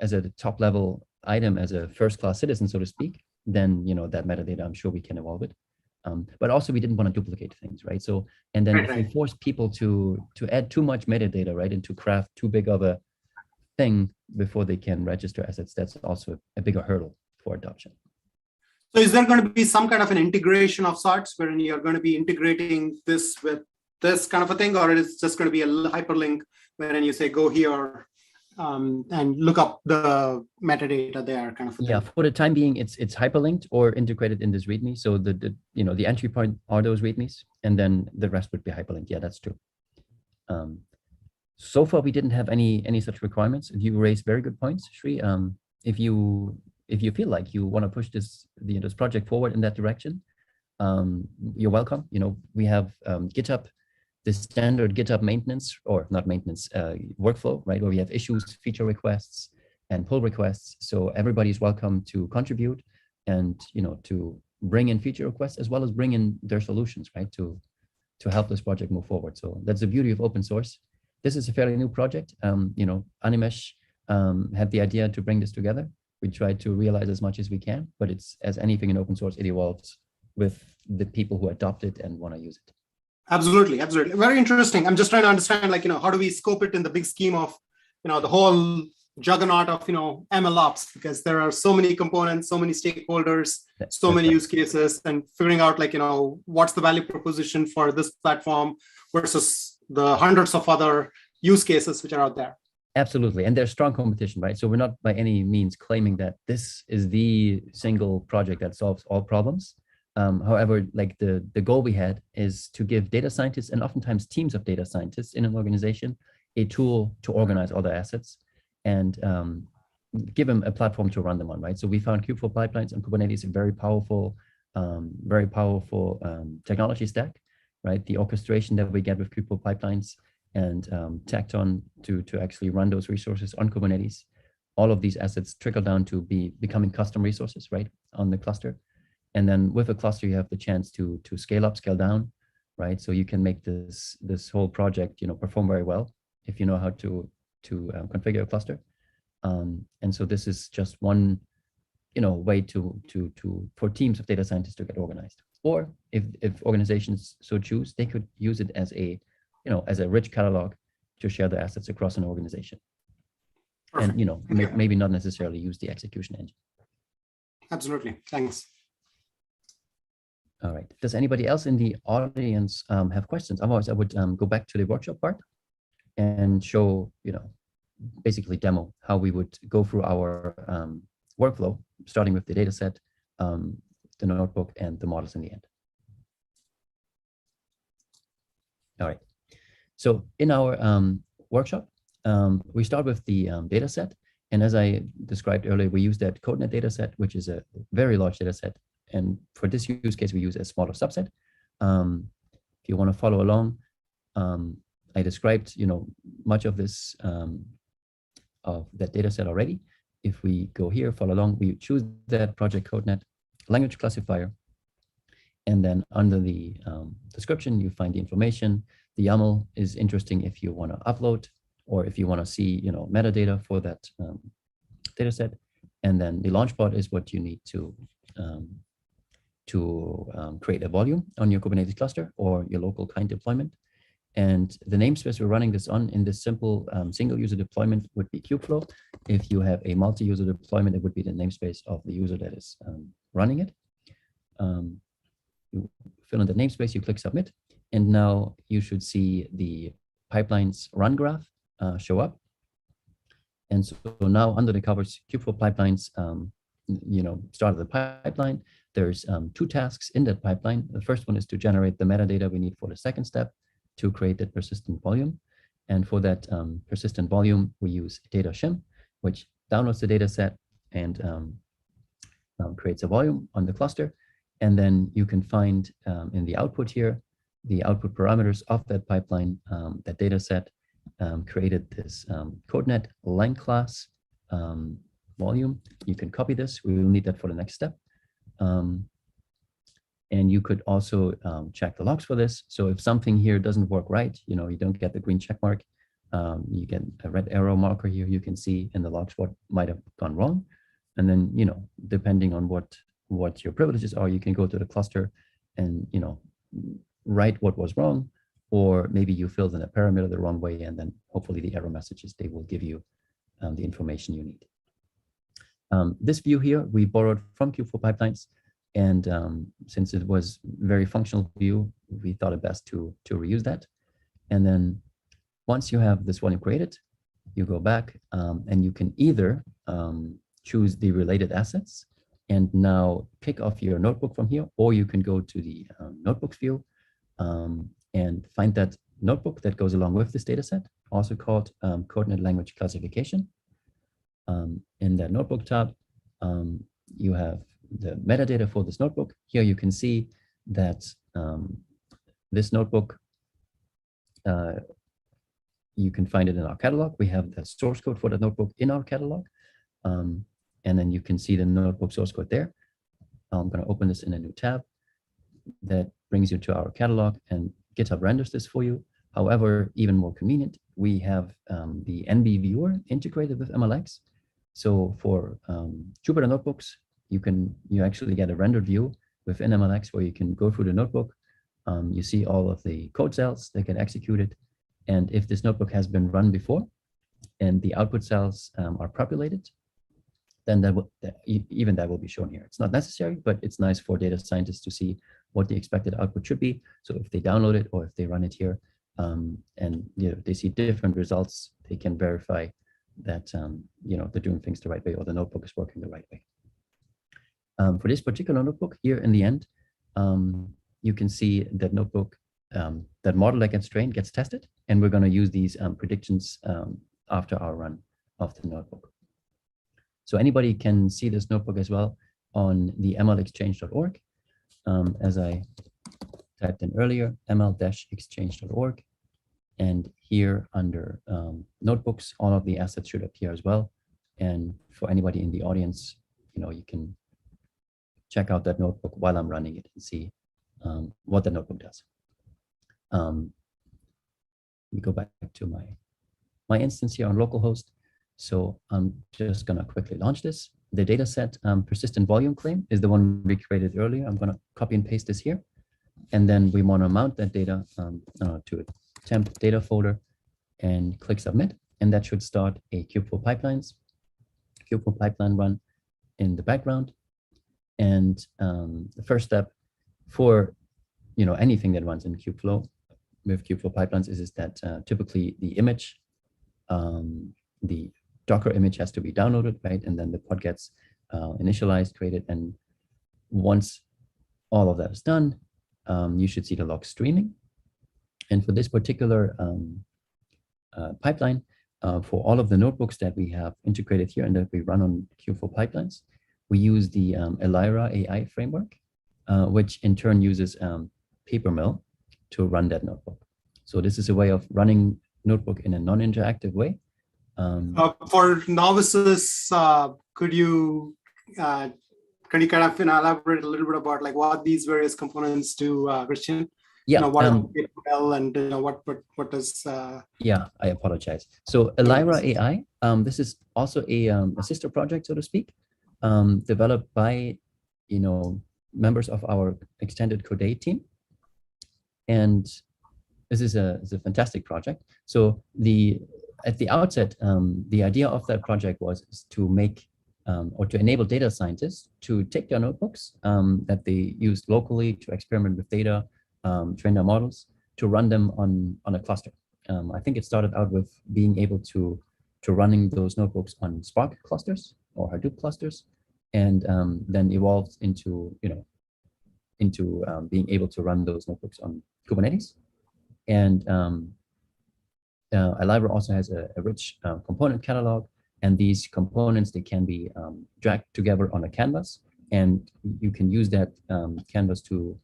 as a top level item, as a first class citizen, so to speak, then that metadata, I'm sure we can evolve it. But also we didn't want to duplicate things, right? So, and then if we force people to add too much metadata, right, and to craft too big of a thing before they can register assets, that's also a bigger hurdle for adoption. So is there going to be some kind of an integration of sorts wherein you're going to be integrating this with this kind of a thing, or it is just going to be a hyperlink wherein you say, go here and look up the metadata there kind of a thing? Yeah, for the time being, it's hyperlinked or integrated in this README. So the entry point are those READMEs, and then the rest would be hyperlinked. Yeah, that's true. So far, we didn't have any such requirements. You raised very good points, Shri. If you feel like you want to push this project forward in that direction, you're welcome. We have GitHub, the standard GitHub maintenance, or not maintenance, workflow, right, where we have issues, feature requests, and pull requests. So everybody's welcome to contribute and to bring in feature requests as well as bring in their solutions, right, to help this project move forward. So that's the beauty of open source. This is a fairly new project. Animesh had the idea to bring this together. We try to realize as much as we can, but it's, as anything in open source, it evolves with the people who adopt it and want to use it. Absolutely, absolutely. Very interesting. I'm just trying to understand, how do we scope it in the big scheme of, the whole juggernaut of, MLOps, because there are so many components, so many stakeholders, so many use cases, and figuring out, what's the value proposition for this platform versus the hundreds of other use cases which are out there. Absolutely. And there's strong competition, right? So we're not by any means claiming that this is the single project that solves all problems. However, the goal we had is to give data scientists, and oftentimes teams of data scientists in an organization, a tool to organize all the assets and give them a platform to run them on, right? So we found Kubeflow pipelines and Kubernetes a very powerful technology stack, right? The orchestration that we get with Kubeflow pipelines and Tecton to actually run those resources on Kubernetes. All of these assets trickle down to becoming custom resources, right, on the cluster. And then with a cluster, you have the chance to scale up, scale down, right? So you can make this whole project, perform very well if you know how to configure a cluster. And so this is just one, way for teams of data scientists to get organized. Or if organizations so choose, they could use it as a rich catalog to share the assets across an organization. Perfect. And maybe not necessarily use the execution engine. Absolutely. Thanks. All right. Does anybody else in the audience have questions? Otherwise, I would go back to the workshop part and show, basically demo how we would go through our workflow, starting with the data set, the notebook, and the models in the end. All right. So in our workshop, we start with the data set. And as I described earlier, we use that CodeNet data set, which is a very large data set. And for this use case, we use a smaller subset. If you want to follow along, I described, much of this, of that data set already. If we go here, follow along, we choose that project CodeNet language classifier. And then under the description, you find the information. The YAML is interesting if you want to upload or if you want to see, metadata for that data set. And then the launch pod is what you need to create a volume on your Kubernetes cluster or your local client deployment. And the namespace we're running this on in this simple single user deployment would be kubeflow. If you have a multi-user deployment, it would be the namespace of the user that is running it. You fill in the namespace, you click submit, and now you should see the pipelines run graph show up. And so now under the covers, kubeflow pipelines, started the pipeline. There's 2 tasks in that pipeline. The first one is to generate the metadata we need for the second step to create that persistent volume. And for that persistent volume, we use data shim, which downloads the data set and creates a volume on the cluster. And then you can find in the output here, the output parameters of that pipeline, that data set created this CodeNet line class volume. You can copy this. We will need that for the next step. And you could also check the logs for this. So if something here doesn't work right, you don't get the green check mark, you get a red arrow marker here. You can see in the logs what might have gone wrong. And then, depending on what your privileges are, you can go to the cluster and, write what was wrong, or maybe you filled in a parameter the wrong way, and then hopefully the error messages, they will give you the information you need. This view here, we borrowed from kubeflow pipelines. And since it was very functional view, we thought it best to reuse that. And then once you have this volume created, you go back and you can either choose the related assets and now pick off your notebook from here, or you can go to the notebooks view and find that notebook that goes along with this data set, also called CodeNet language classification. In that notebook tab, you have the metadata for this notebook. Here you can see that this notebook, you can find it in our catalog. We have the source code for the notebook in our catalog. And then you can see the notebook source code there. I'm going to open this in a new tab that brings you to our catalog, and GitHub renders this for you. However, even more convenient, we have the NB viewer integrated with MLX. So for Jupyter notebooks, you actually get a rendered view within MLX where you can go through the notebook. You see all of the code cells that get executed. And if this notebook has been run before and the output cells are populated, then that will be shown here. It's not necessary, but it's nice for data scientists to see what the expected output should be. So if they download it or if they run it here, and they see different results, they can verify that they're doing things the right way or the notebook is working the right way. For this particular notebook here in the end, you can see that notebook, that model that gets trained gets tested, and we're going to use these predictions after our run of the notebook. So anybody can see this notebook as well on the mlexchange.org. As I typed in earlier, ml-exchange.org. And here under notebooks, all of the assets should appear as well. And for anybody in the audience, you can check out that notebook while I'm running it and see what the notebook does. We go back to my instance here on localhost. So I'm just going to quickly launch this. The dataset persistent volume claim is the one we created earlier. I'm going to copy and paste this here. And then we want to mount that data to a temp data folder and click submit. And that should start a kubeflow pipeline run in the background. And the first step for anything that runs in kubeflow with kubeflow pipelines is that typically the image, the Docker image has to be downloaded, right? And then the pod gets initialized, created, and once all of that is done, you should see the log streaming. And for this particular pipeline, for all of the notebooks that we have integrated here and that we run on kubeflow pipelines, we use the Elira AI framework, which in turn uses Papermill to run that notebook. So this is a way of running notebook in a non-interactive way. For novices, can you kind of elaborate a little bit about like what these various components do, Christian? Yeah. What is HTML and what does yeah, I apologize. So Elira AI, this is also a sister project, so to speak, developed by members of our extended Code team. And this is a fantastic project. So at the outset, the idea of that project was to make or to enable data scientists to take their notebooks that they used locally to experiment with data, train their models, to run them on a cluster. I think it started out with being able to running those notebooks on Spark clusters or Hadoop clusters, and then evolved into being able to run those notebooks on Kubernetes. And Elira also has a rich component catalog, and these components, they can be dragged together on a canvas, and you can use that canvas to,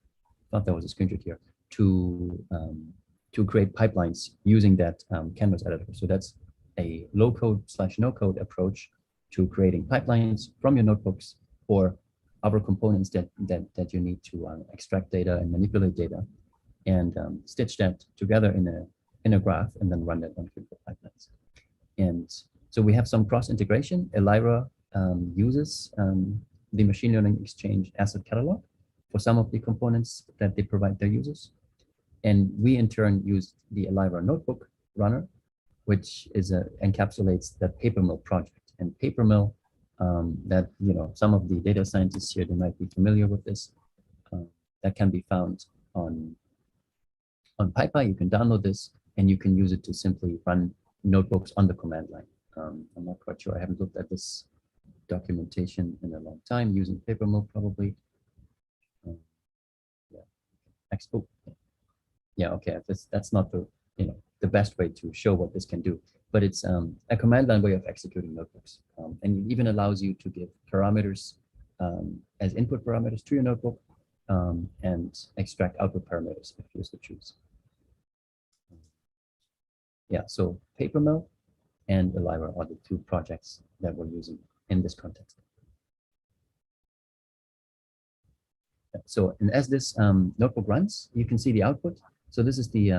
I thought there was a screenshot here, to create pipelines using that canvas editor. So that's a low-code / no-code approach to creating pipelines from your notebooks or other components that you need to extract data and manipulate data, and stitch that together in a graph and then run that on Kubeflow pipelines. And so we have some cross integration. Elira uses the machine learning exchange asset catalog for some of the components that they provide their users. And we in turn use the Elira notebook runner, which is encapsulates the Papermill project. And Papermill, that some of the data scientists here, they might be familiar with this. That can be found on PyPy. You can download this and you can use it to simply run notebooks on the command line. I'm not quite sure. I haven't looked at this documentation in a long time using Papermill probably. Yeah, Expo. Yeah, okay. That's not the best way to show what this can do, but it's a command line way of executing notebooks, and it even allows you to give parameters as input parameters to your notebook, and extract output parameters if you so choose. Yeah, so Papermill and Elira are the two projects that we're using in this context. So, and as this notebook runs, you can see the output. So this is the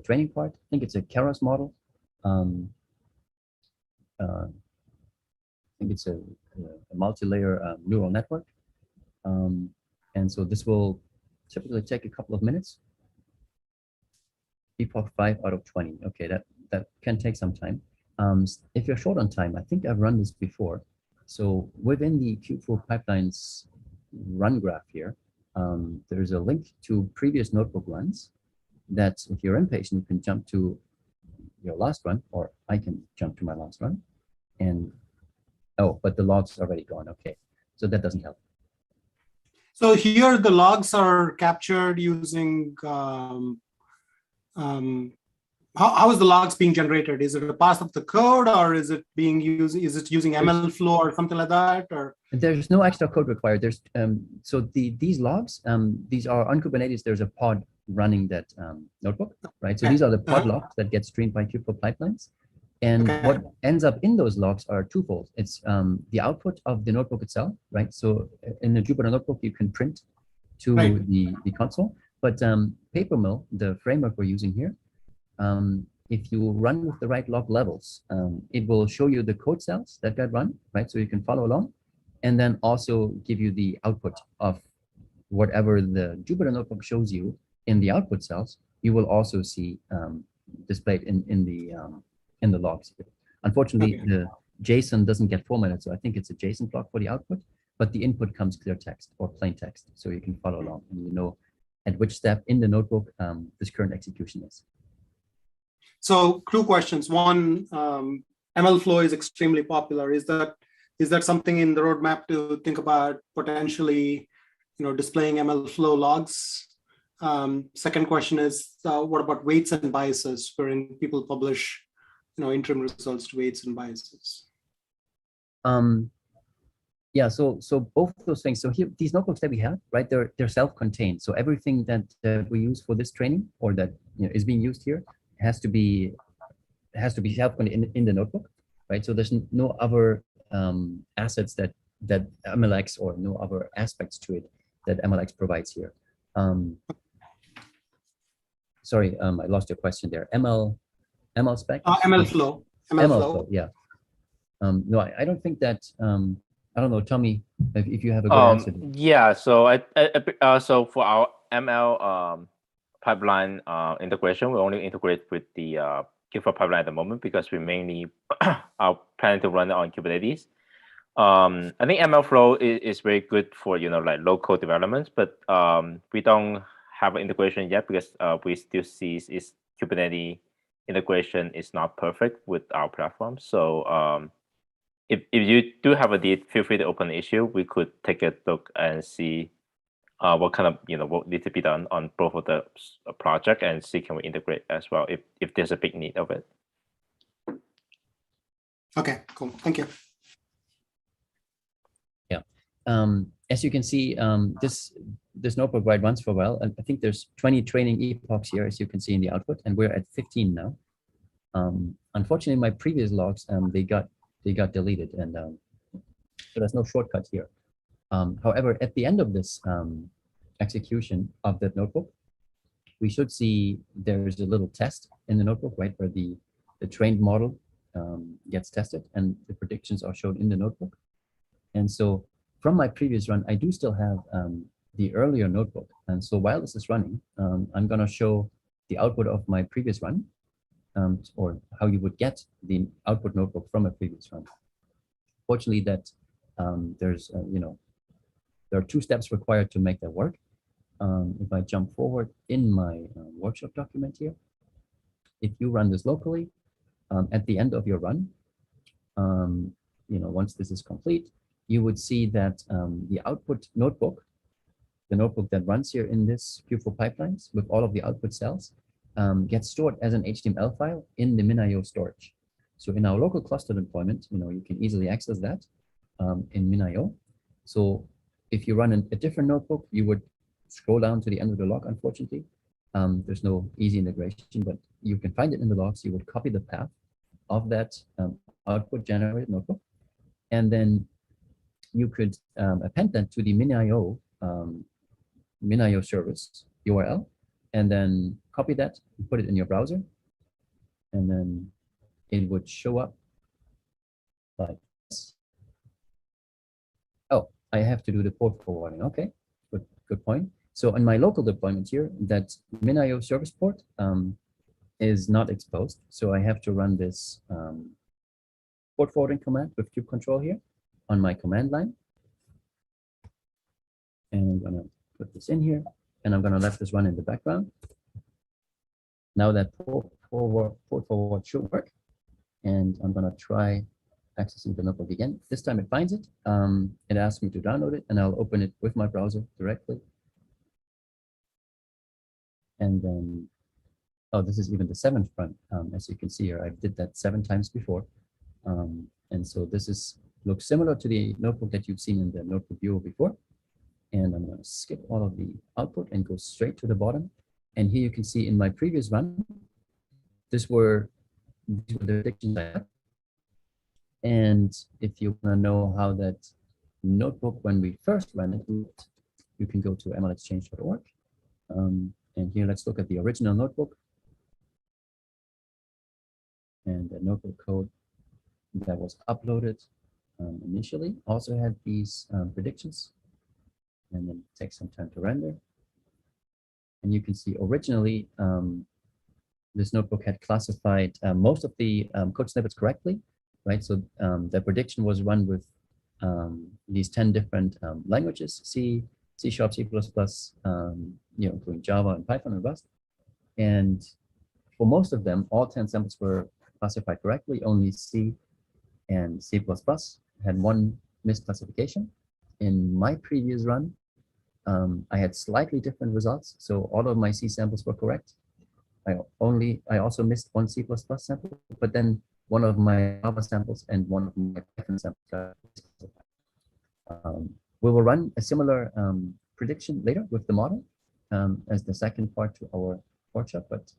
training part. I think it's a Keras model. I think it's a multi-layer neural network. And so this will typically take a couple of minutes. Epoch 5 out of 20. Okay, that can take some time. If you're short on time, I think I've run this before. So within the Kubeflow pipelines run graph here, there's a link to previous notebook runs that if you're impatient, you can jump to your last run, or I can jump to my last run. And, oh, but the log's already gone. Okay, so that doesn't help. So here the logs are captured using, how is the logs being generated? Is it a pass of the code, or is it being used? Is it using MLflow or something like that? Or there's no extra code required. There's so these logs, these are on Kubernetes. There's a pod running that notebook, right? So these are the pod logs that get streamed by Kubeflow pipelines. And what ends up in those logs are twofold. It's the output of the notebook itself, right? So in the Jupyter notebook, you can print to the console. But Papermill, the framework we're using here, if you run with the right log levels, it will show you the code cells that got run, right? So you can follow along, and then also give you the output of whatever the Jupyter notebook shows you in the output cells. You will also see displayed in the logs. Unfortunately, the JSON doesn't get formatted, so I think it's a JSON block for the output, but the input comes clear text or plain text, so you can follow along and you know at which step in the notebook this current execution is. So two questions. One, MLflow is extremely popular. Is that something in the roadmap to think about potentially, displaying MLflow logs? Second question is, what about weights and biases, wherein people publish, interim results to weights and biases? Yeah, so both of those things. So here, these notebooks that we have, right? They're self-contained. So everything that we use for this training, or that is being used here, has to be self-contained in the notebook, right? So there's no other assets that MLX, or no other aspects to it that MLX provides here. sorry, I lost your question there. ML spec? ML flow. ML flow, yeah. No, I don't think that, I don't know, Tommy, if you have a good answer. Yeah, so so for our ML pipeline integration, we only integrate with the Kubeflow pipeline at the moment because we mainly are planning to run it on Kubernetes. I think ML flow is very good for like local developments, but we don't have an integration yet because we still see is Kubernetes integration is not perfect with our platform. So if you do have a need, feel free to open the issue. We could take a look and see what kind of what needs to be done on both of the project and see can we integrate as well if there's a big need of it. Okay, cool. Thank you. Yeah. As you can see, this notebook runs for a while. I think there's 20 training epochs here, as you can see in the output, and we're at 15 now. Unfortunately, my previous logs they got deleted, and so there's no shortcut here. However, at the end of this execution of that notebook, we should see there's a little test in the notebook, right, where the trained model gets tested and the predictions are shown in the notebook. And so from my previous run, I do still have the earlier notebook. And so while this is running, I'm going to show the output of my previous run, or how you would get the output notebook from a previous run. Fortunately, that there's there are 2 steps required to make that work. If I jump forward in my workshop document here, if you run this locally, at the end of your run, once this is complete, you would see that the output notebook, the notebook that runs here in this Kubeflow pipelines with all of the output cells, gets stored as an HTML file in the MinIO storage. So in our local cluster deployment, you can easily access that in MinIO. So if you run a different notebook, you would scroll down to the end of the log, unfortunately. There's no easy integration, but you can find it in the logs. You would copy the path of that output generated notebook, and then you could append that to the MinIO service URL, and then copy that and put it in your browser, and then it would show up like this. Oh, I have to do the port forwarding. Okay, good point. So in my local deployment here, that MinIO service port is not exposed. So I have to run this port forwarding command with kubectl here on my command line. And I'm going to put this in here, and I'm going to let this run in the background. Now that port forward should work, and I'm going to try accessing the notebook again. This time it finds it. It asks me to download it, and I'll open it with my browser directly. And then, oh, this is even the 7th run. As you can see here, I did that 7 times before. And so this looks similar to the notebook that you've seen in the notebook viewer before. And I'm going to skip all of the output and go straight to the bottom. And here you can see in my previous run, these were the predictions I had. And if you want to know how that notebook, when we first ran it, you can go to mlexchange.org. And here, let's look at the original notebook. And the notebook code that was uploaded initially also had these predictions. And then it takes some time to render. And you can see originally, this notebook had classified most of the code snippets correctly, right? So the prediction was run with these 10 different languages, C, C#, C++, including Java and Python and Rust. And for most of them, all 10 samples were classified correctly. Only C and C++ had one misclassification. In my previous run, I had slightly different results. So all of my C samples were correct. I also missed one C++ sample, but then one of my Java samples and one of my Python samples got misclassified. We will run a similar prediction later with the model as the second part to our workshop, but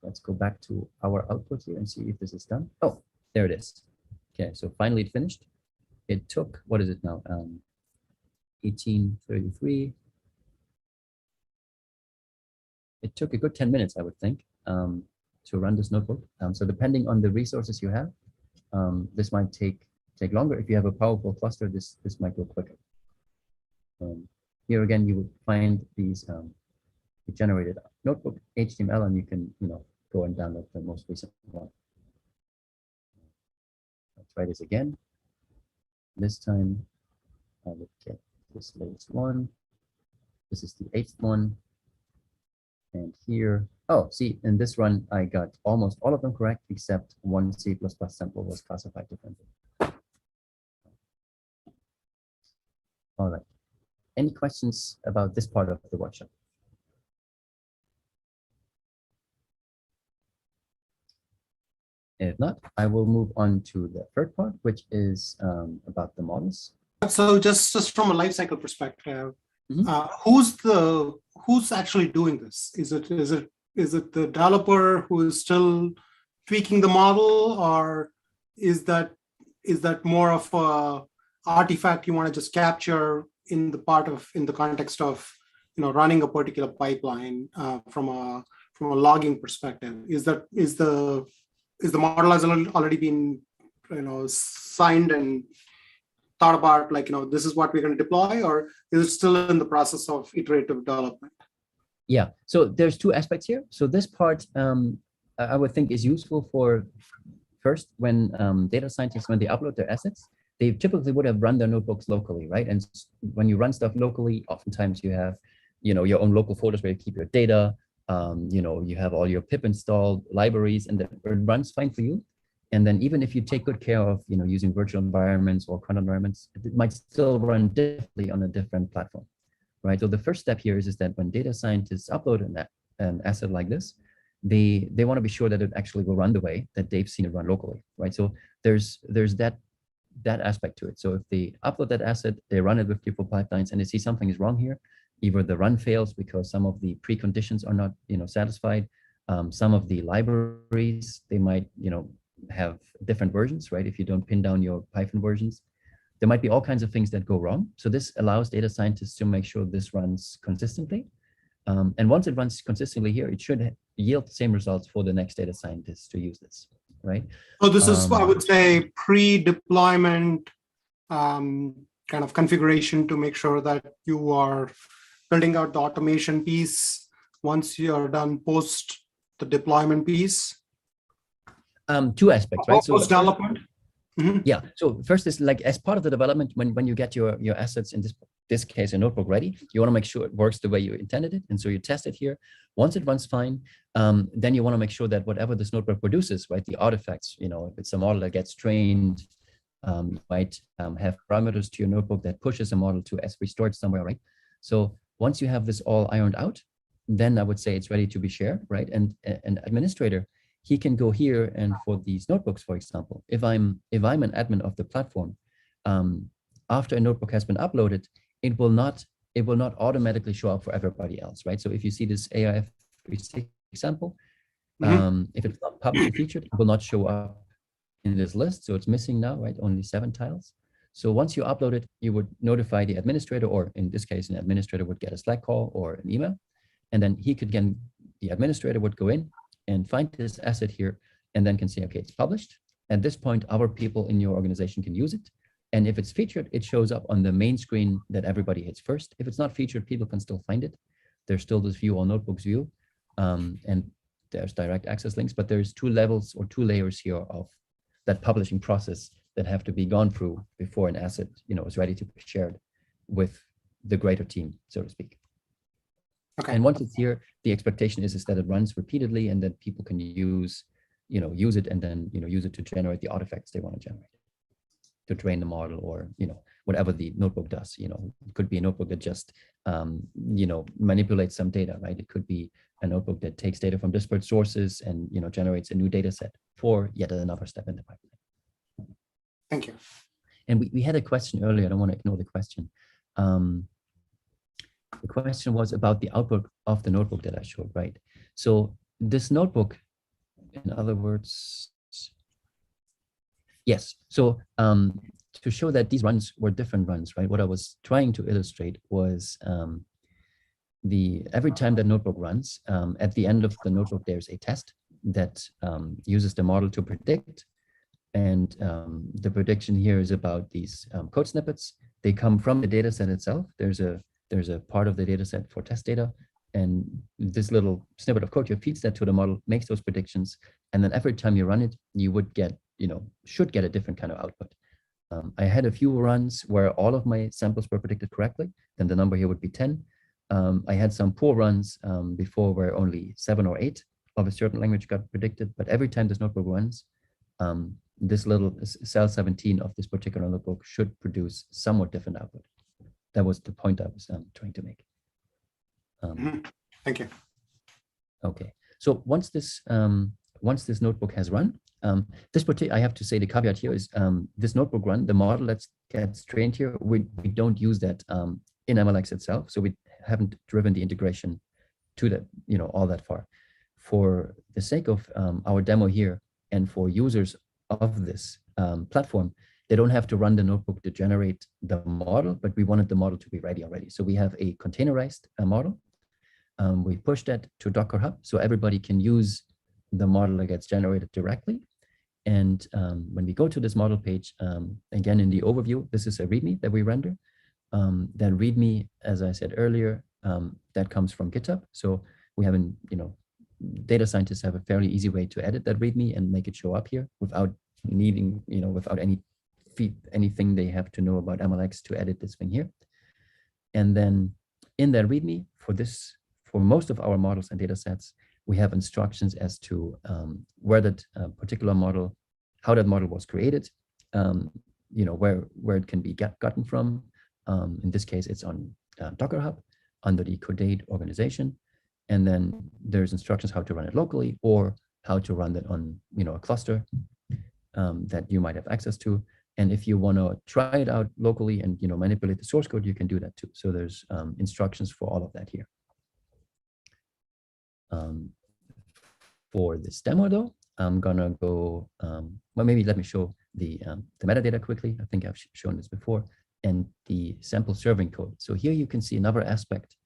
let's go back to our output here and see if this is done. Oh, there it is. Okay, so finally it finished. It took, what is it now? 1833. it took a good 10 minutes, I would think, to run this notebook. So depending on the resources you have, this might take longer. If you have a powerful cluster, this might go quicker. Here again, you would find these generated notebook HTML, and you can go and download the most recent one. I'll try this again. This time I would get this latest one. This is the 8th one. And here, oh, see, in this run, I got almost all of them correct, except one C++ sample was classified differently. All right. Any questions about this part of the workshop? If not, I will move on to the third part, which is about the models. So just from a lifecycle perspective, Mm-hmm. who's actually doing this? Is it the developer who is still tweaking the model, or is that more of a artifact you want to just capture in the context of running a particular pipeline from a logging perspective? Is the model has already been signed and thought about, like, this is what we're going to deploy, or is it still in the process of iterative development? Yeah, so there's two aspects here. So this part I would think is useful for first when data scientists, when they upload their assets, they typically would have run their notebooks locally, right? And when you run stuff locally, oftentimes you have your own local folders where you keep your data. You have all your pip installed libraries, and it runs fine for you. And then even if you take good care of using virtual environments or kernel environments, it might still run differently on a different platform, right? So the first step here is that when data scientists upload an asset like this, they want to be sure that it actually will run the way that they've seen it run locally, right? So there's that aspect to it. So if they upload that asset, they run it with default pipelines, and they see something is wrong here, either the run fails because some of the preconditions are not satisfied. Some of the libraries, they might have different versions, right? If you don't pin down your Python versions, there might be all kinds of things that go wrong. So this allows data scientists to make sure this runs consistently. And once it runs consistently here, it should yield the same results for the next data scientists to use this, right? So this is, I would say, pre-deployment kind of configuration to make sure that you are building out the automation piece once you are done post the deployment piece. Two aspects, right? So development. Yeah. So first is like as part of the development, when you get your assets, in this case a notebook ready, you want to make sure it works the way you intended it, and so you test it here. Once it runs fine, then you want to make sure that whatever this notebook produces, right, the artifacts, if it's a model that gets trained, you might have parameters to your notebook that pushes a model to be stored somewhere, right? So once you have this all ironed out, then I would say it's ready to be shared, right? And an administrator, he can go here, and for these notebooks, for example, if I'm an admin of the platform, after a notebook has been uploaded, it will not automatically show up for everybody else, right? So if you see this AIF example, if it's not publicly featured, it will not show up in this list. So it's missing now, right? Only 7 tiles. So once you upload it, you would notify the administrator, or in this case, an administrator would get a Slack call or an email, and then the administrator would go in and find this asset here, and then can say, okay, it's published. At this point, our people in your organization can use it. And if it's featured, it shows up on the main screen that everybody hits first. If it's not featured, people can still find it. There's still this view all notebooks view, and there's direct access links, but there's 2 levels or 2 layers here of that publishing process that have to be gone through before an asset, is ready to be shared with the greater team, so to speak. Okay. And once it's here, the expectation is that it runs repeatedly, and that people can use it, and then use it to generate the artifacts they want to generate, to train the model, or whatever the notebook does. It could be a notebook that just manipulates some data, right? It could be a notebook that takes data from disparate sources and generates a new data set for yet another step in the pipeline. Thank you. And we had a question earlier. I don't want to ignore the question. The question was about the output of the notebook that I showed, right? So this notebook, in other words, yes. So to show that these runs were different runs, right? What I was trying to illustrate was every time the notebook runs, at the end of the notebook, there's a test that uses the model to predict. And the prediction here is about these code snippets. They come from the data set itself. There's a part of the data set for test data. And this little snippet of code here feeds that to the model, makes those predictions. And then every time you run it, you would get, should get a different kind of output. I had a few runs where all of my samples were predicted correctly. Then the number here would be 10. I had some poor runs before where only 7 or 8 of a certain language got predicted. But every time this notebook runs, this little cell 17 of this particular notebook should produce somewhat different output. That was the point I was trying to make. Thank you. Okay, so once this notebook has run, I have to say the caveat here is this notebook run, the model that gets trained here, we don't use that in MLX itself, so we haven't driven the integration to that, all that far. For the sake of our demo here, and for users of this platform, they don't have to run the notebook to generate the model, but we wanted the model to be ready already. So we have a containerized model. We push that to Docker Hub, so everybody can use the model that gets generated directly. And when we go to this model page, again, in the overview, this is a README that we render. That README, as I said earlier, that comes from GitHub. So we haven't, data scientists have a fairly easy way to edit that README and make it show up here without needing, without anything they have to know about MLX to edit this thing here. And then in that README, for most of our models and data sets, we have instructions as to where that particular model, how that model was created, where it can be gotten from. In this case, it's on Docker Hub under the CodeNet organization. And then there's instructions how to run it locally or how to run it on a cluster that you might have access to. And if you want to try it out locally and manipulate the source code, you can do that too. So there's instructions for all of that here. For this demo though, I'm gonna go, well, maybe let me show the metadata quickly. I think I've shown this before, and the sample serving code. So here you can see another aspect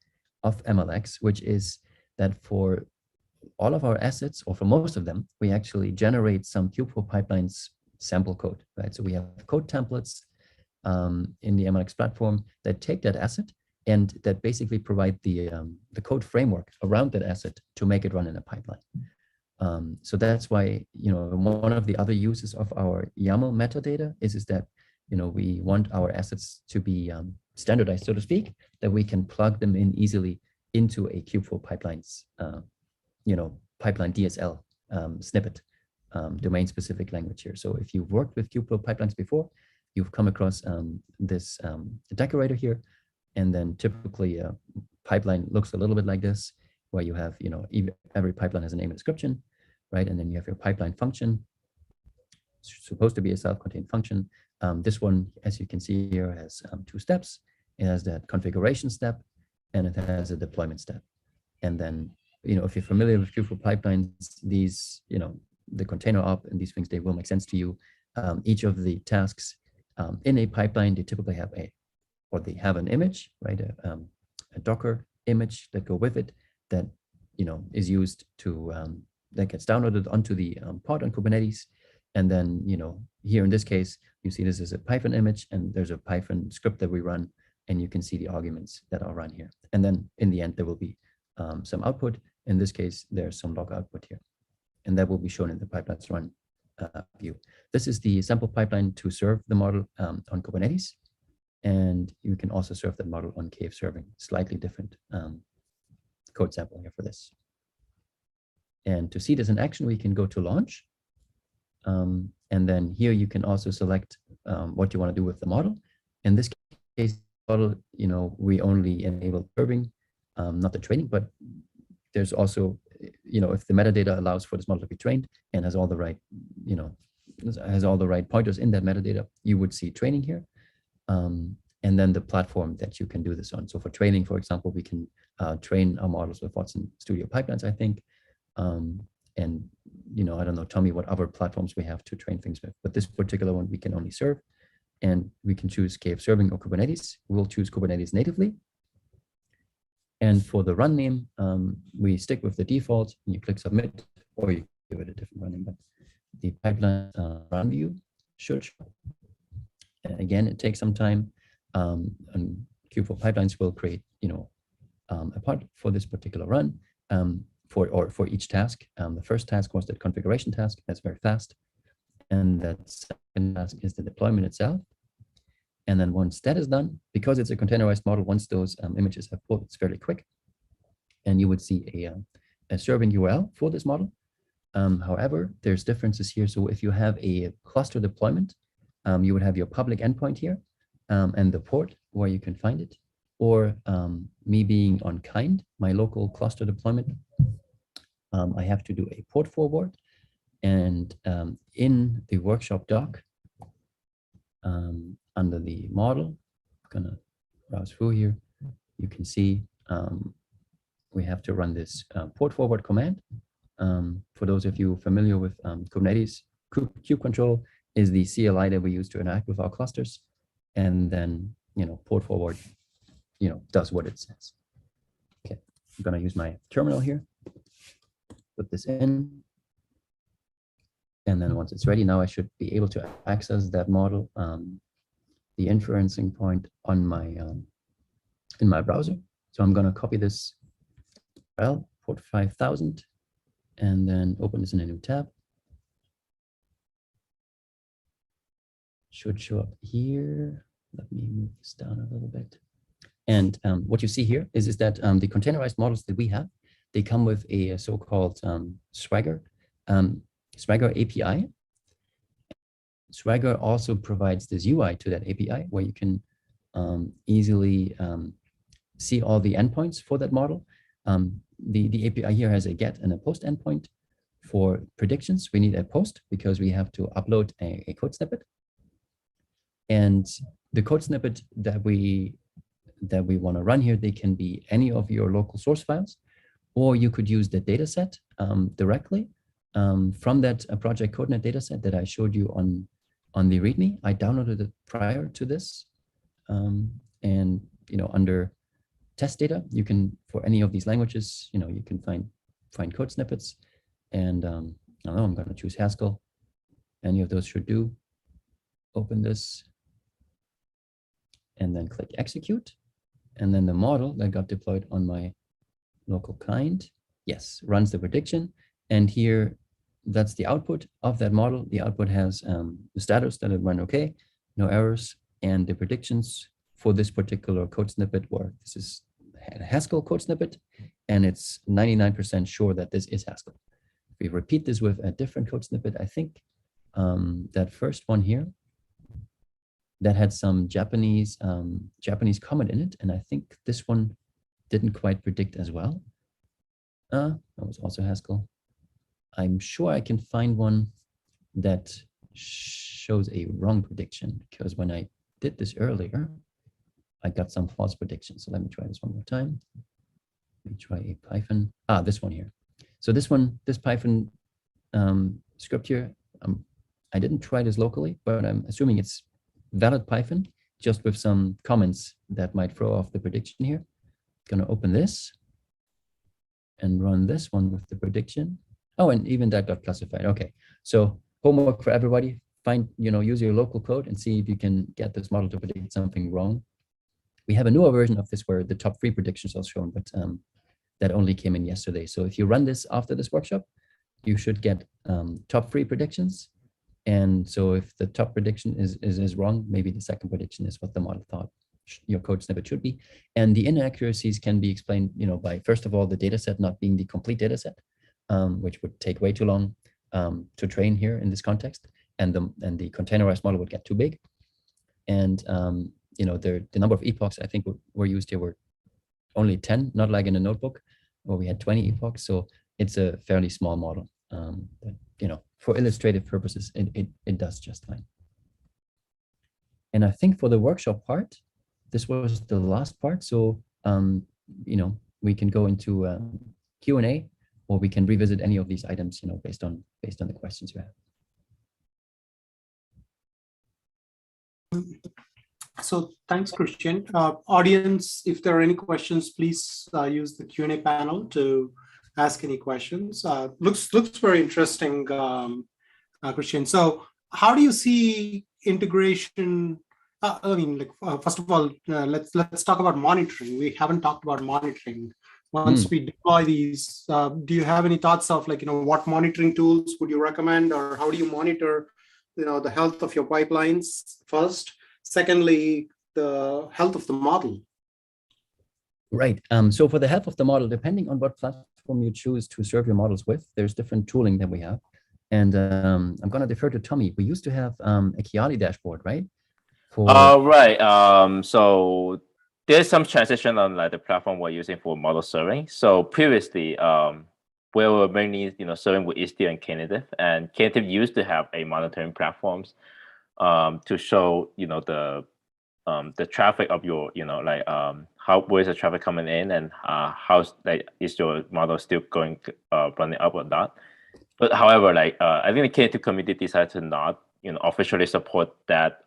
of MLX, which is that for all of our assets, or for most of them, we actually generate some kubeflow pipelines sample code, right? So we have code templates in the MLX platform that take that asset and that basically provide the code framework around that asset to make it run in a pipeline. So that's why, one of the other uses of our YAML metadata is that, we want our assets to be standardized, so to speak, that we can plug them in easily into a kubeflow pipelines, pipeline DSL snippet, domain-specific language here. So if you've worked with kubeflow pipelines before, you've come across this decorator here, and then typically a pipeline looks a little bit like this, where you have, every pipeline has a name and description, right? And then you have your pipeline function. It's supposed to be a self-contained function. This one, as you can see here, has 2 steps. It has that configuration step, and it has a deployment step. And then, if you're familiar with kubeflow pipelines, these, the container op and these things, they will make sense to you. Each of the tasks in a pipeline, they typically have they have an image, right? A Docker image that go with it that, is used to, that gets downloaded onto the pod on Kubernetes. And then, here in this case, you see this is a Python image, and there's a Python script that we run, and you can see the arguments that are run here. And then in the end, there will be some output. In this case, there's some log output here, and that will be shown in the pipelines run view. This is the sample pipeline to serve the model on Kubernetes. And you can also serve that model on KF serving, slightly different code sample here for this. And to see this in action, we can go to launch. And then here you can also select what you want to do with the model. In this case, model, we only enable serving, not the training, but there's also, if the metadata allows for this model to be trained and has all the right, has all the right pointers in that metadata, you would see training here. And then the platform that you can do this on. So for training, for example, we can train our models with Watson Studio pipelines, I think. And, I don't know, tell me what other platforms we have to train things with. But this particular one, we can only serve. And we can choose KF serving or Kubernetes. We'll choose Kubernetes natively. And for the run name, we stick with the default. You click submit, or you give it a different run name. But the pipeline run view should show. And again, it takes some time. And Q4 pipelines will create, a part for this particular run for each task. The first task was the configuration task. That's very fast. And that second task is the deployment itself. And then once that is done, because it's a containerized model, once those images have pulled, it's fairly quick. And you would see a serving URL for this model. However, there's differences here. So if you have a cluster deployment, you would have your public endpoint here and the port where you can find it. Or me being on Kind, my local cluster deployment, I have to do a port forward. And in the workshop doc, under the model, I'm gonna browse through here. You can see we have to run this port forward command. For those of you familiar with Kubernetes, kube control is the CLI that we use to interact with our clusters, and then port forward, does what it says. Okay, I'm gonna use my terminal here. Put this in. And then once it's ready, now I should be able to access that model, the inferencing point on my in my browser. So I'm going to copy this file, port 5000, and then open this in a new tab. Should show up here. Let me move this down a little bit. And what you see here is that the containerized models that we have, they come with a so-called Swagger API. Swagger also provides this UI to that API where you can easily see all the endpoints for that model. The API here has a get and a post endpoint. For predictions, we need a post because we have to upload a code snippet. And the code snippet that we want to run here, they can be any of your local source files, or you could use the dataset directly. From that project CodeNet dataset that I showed you on the README. I downloaded it prior to this, and under test data, you can, for any of these languages, you can find code snippets, and I don't know, I'm going to choose Haskell. Any of those should do. Open this, and then click execute, and then the model that got deployed on my local Kind, yes, runs the prediction, and here. That's the output of that model. The output has the status that it ran okay, no errors, and the predictions for this particular code snippet were this is a Haskell code snippet, and it's 99% sure that this is Haskell. If we repeat this with a different code snippet, I think that first one here, that had some Japanese comment in it, and I think this one didn't quite predict as well. That was also Haskell. I'm sure I can find one that shows a wrong prediction, because when I did this earlier, I got some false predictions. So let me try this one more time. Let me try a Python. This one here. So this Python script here, I didn't try this locally, but I'm assuming it's valid Python, just with some comments that might throw off the prediction here. I'm gonna open this and run this one with the prediction. Oh, and even that got classified. Okay, so homework for everybody. Use your local code and see if you can get this model to predict something wrong. We have a newer version of this where the top 3 predictions are shown, but that only came in yesterday. So if you run this after this workshop, you should get top 3 predictions. And so if the top prediction is wrong, maybe the second prediction is what the model thought your code snippet should be. And the inaccuracies can be explained, by first of all, the data set not being the complete data set. Which would take way too long to train here in this context, and the containerized model would get too big. And the number of epochs I think were used here were only 10, not like in a notebook where we had 20 epochs. So it's a fairly small model, but for illustrative purposes, it does just fine. And I think for the workshop part, this was the last part. So we can go into Q&A. Or we can revisit any of these items, based on the questions you have. So thanks, Christian. Audience, if there are any questions, please use the Q&A panel to ask any questions. Looks very interesting, Christian. So how do you see integration? I mean, like, first of all, let's talk about monitoring. We haven't talked about monitoring. Once we deploy these, do you have any thoughts of, like, what monitoring tools would you recommend, or how do you monitor, the health of your pipelines first? Secondly, the health of the model. Right. So for the health of the model, depending on what platform you choose to serve your models with, there's different tooling that we have. And I'm going to defer to Tommy. We used to have a Kiali dashboard, right? Right. So there's some transition on like the platform we're using for model serving. So previously, we were mainly serving with Istio and Knative, and Knative used to have a monitoring platforms to show the traffic of your where's the traffic coming in, and how's is your model still going running up or not. But however, I think the Knative community decided to not officially support that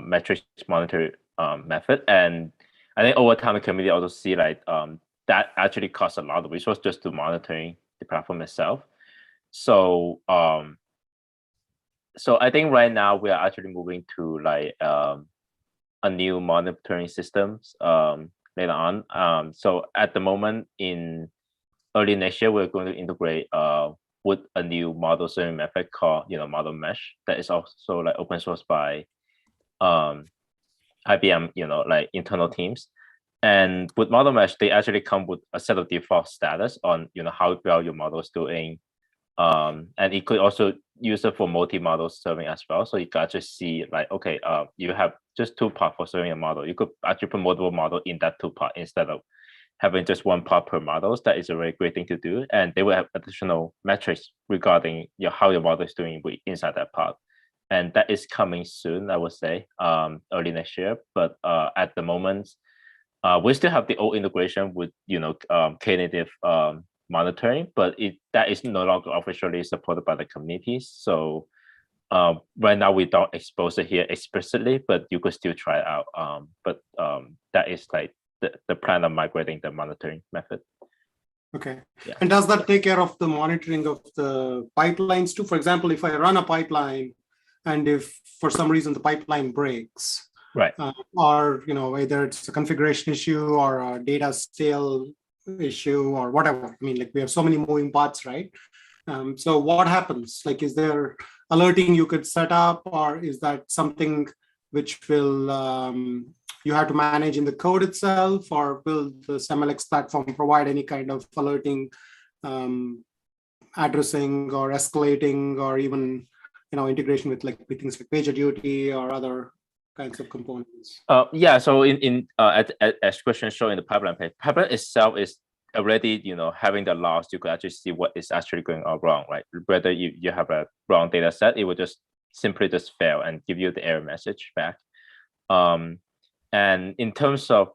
metrics monitor method, and I think over time the community also see that actually costs a lot of resources just to monitoring the platform itself. So so I think right now we are actually moving to a new monitoring systems later on. So at the moment, in early next year, we're going to integrate with a new model serving method called model mesh that is also open source by IBM internal teams. And with model mesh, they actually come with a set of default status on how well your model is doing. And it could also use it for multi-model serving as well. So you can just see okay, you have just 2 parts for serving a model. You could actually put multiple model in that 2 part instead of having just 1 part per model. That is a very great thing to do. And they will have additional metrics regarding how your model is doing inside that part. And that is coming soon, I would say, early next year. But at the moment, we still have the old integration with Knative monitoring, but that is no longer officially supported by the communities. So right now we don't expose it here explicitly, but you could still try it out. But that is the plan of migrating the monitoring method. Okay. Yeah. And does that take care of the monitoring of the pipelines too? For example, if I run a pipeline and if for some reason the pipeline breaks, right, or either it's a configuration issue or a data stale issue or whatever. I mean, we have so many moving parts, right? So what happens? Is there alerting you could set up, or is that something which will you have to manage in the code itself, or will the MLX platform provide any kind of alerting, addressing or escalating, or even integration with things like PagerDuty or other kinds of components? Yeah. So as Christian showed in the pipeline page, pipeline itself is already having the logs. You could actually see what is actually going on wrong, right? Whether you have a wrong data set, it will just simply fail and give you the error message back. And in terms of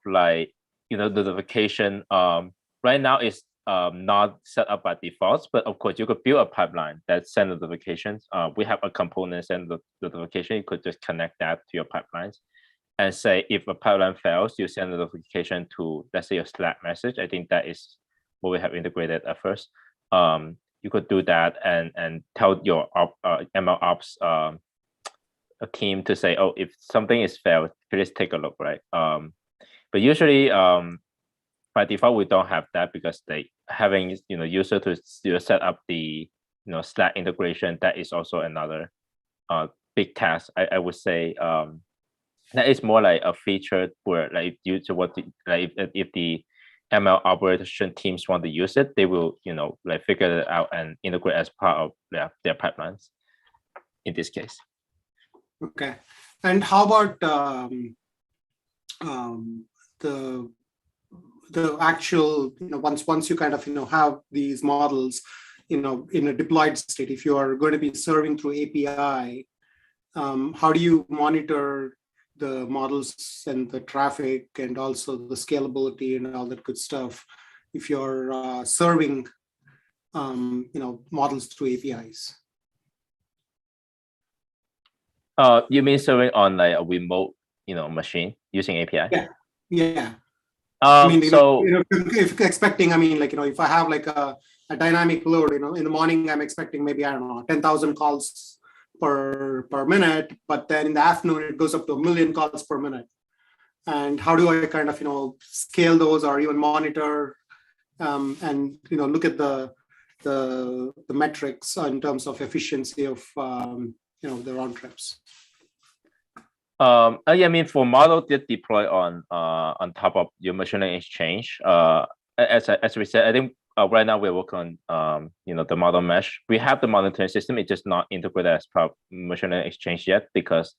notification, right now it's not set up by default, but of course you could build a pipeline that send notifications. We have a component send the notification. You could just connect that to your pipelines and say, if a pipeline fails, you send a notification to, let's say, your Slack message. I think that is what we have integrated at first. You could do that and tell your ML ops a team to say, oh, if something is failed, please take a look, right? But usually, by default, we don't have that because they having user to set up the Slack integration. That is also another big task. I would say that is more like a feature where due to what if the ML operation teams want to use it, they will figure it out and integrate as part of their pipelines. In this case. Okay, and how about the actual once you kind of have these models in a deployed state, if you are going to be serving through API, how do you monitor the models and the traffic and also the scalability and all that good stuff if you're serving models through APIs? You mean serving on a remote machine using API? Yeah. Yeah. I mean, So if expecting, I mean, if I have like a dynamic load, in the morning, I'm expecting maybe, I don't know, 10,000 calls per minute, but then in the afternoon, it goes up to 1 million calls per minute. And how do I kind of, scale those or even monitor and, look at the metrics in terms of efficiency of, the round trips? I mean, for model that deploy on top of your machine learning exchange, as we said, I think right now we're working on the model mesh. We have the monitoring system. It's just not integrated as part of machine learning exchange yet, because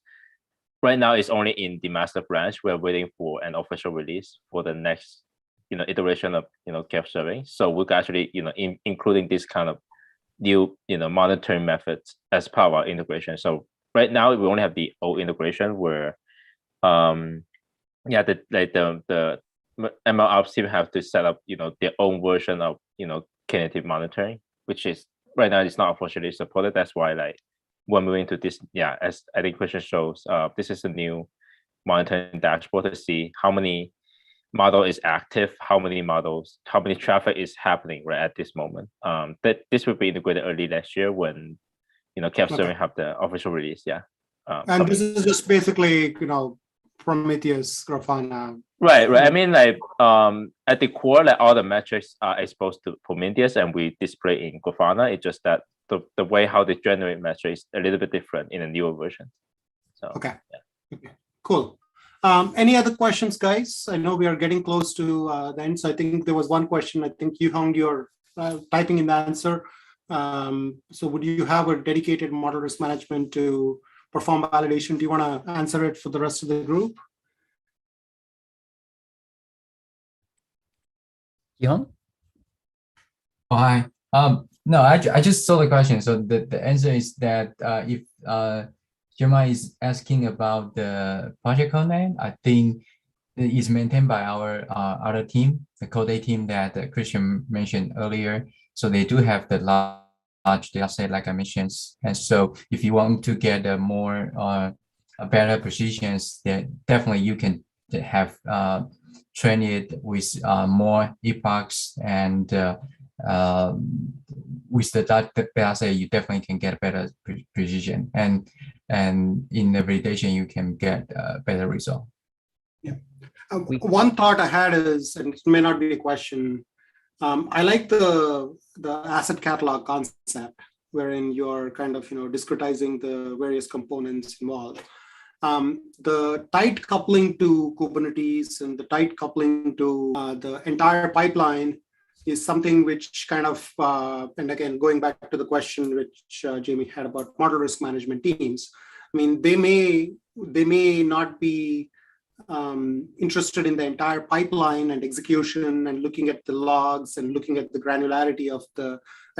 right now it's only in the master branch. We're waiting for an official release for the next iteration of gap serving. So we're actually including this kind of new monitoring methods as part of our integration. So right now we only have the old integration where the ML ops team have to set up their own version of kinetic monitoring, which is right now it's not unfortunately supported. That's why we're moving to this. Yeah, as I think question shows, this is a new monitoring dashboard to see how many model is active, how many traffic is happening right at this moment. That this will be integrated early next year when Cap Serving have the official release. Yeah. And this is just basically Prometheus, Grafana. Right. I mean, at the core, all the metrics are exposed to Prometheus, and we display in Grafana. It's just that the way how they generate metrics is a little bit different in a newer version. So okay. Cool. Any other questions, guys? I know we are getting close to the end. So I think there was one question. I think you found your typing in the answer. So would you have a dedicated model risk management to perform validation? Do you want to answer it for the rest of the group? Young? Oh, hi. No, I just saw the question. So the answer is that if Gemma is asking about the project CodeNet, I think it is maintained by our other team, the CodeNet team that Christian mentioned earlier. So they do have the large data set, like I mentioned. And so if you want to get a more better precisions, then definitely you can have train it with more epochs, and with the data set, you definitely can get better precision, and in the validation you can get a better result. Yeah. One thought I had is, and it may not be a question, I like the asset catalog concept, wherein you're kind of discretizing the various components involved. The tight coupling to Kubernetes and the tight coupling to the entire pipeline is something which kind of, and again, going back to the question which Jamie had about model risk management teams, I mean, they may not be interested in the entire pipeline and execution and looking at the logs and looking at the granularity of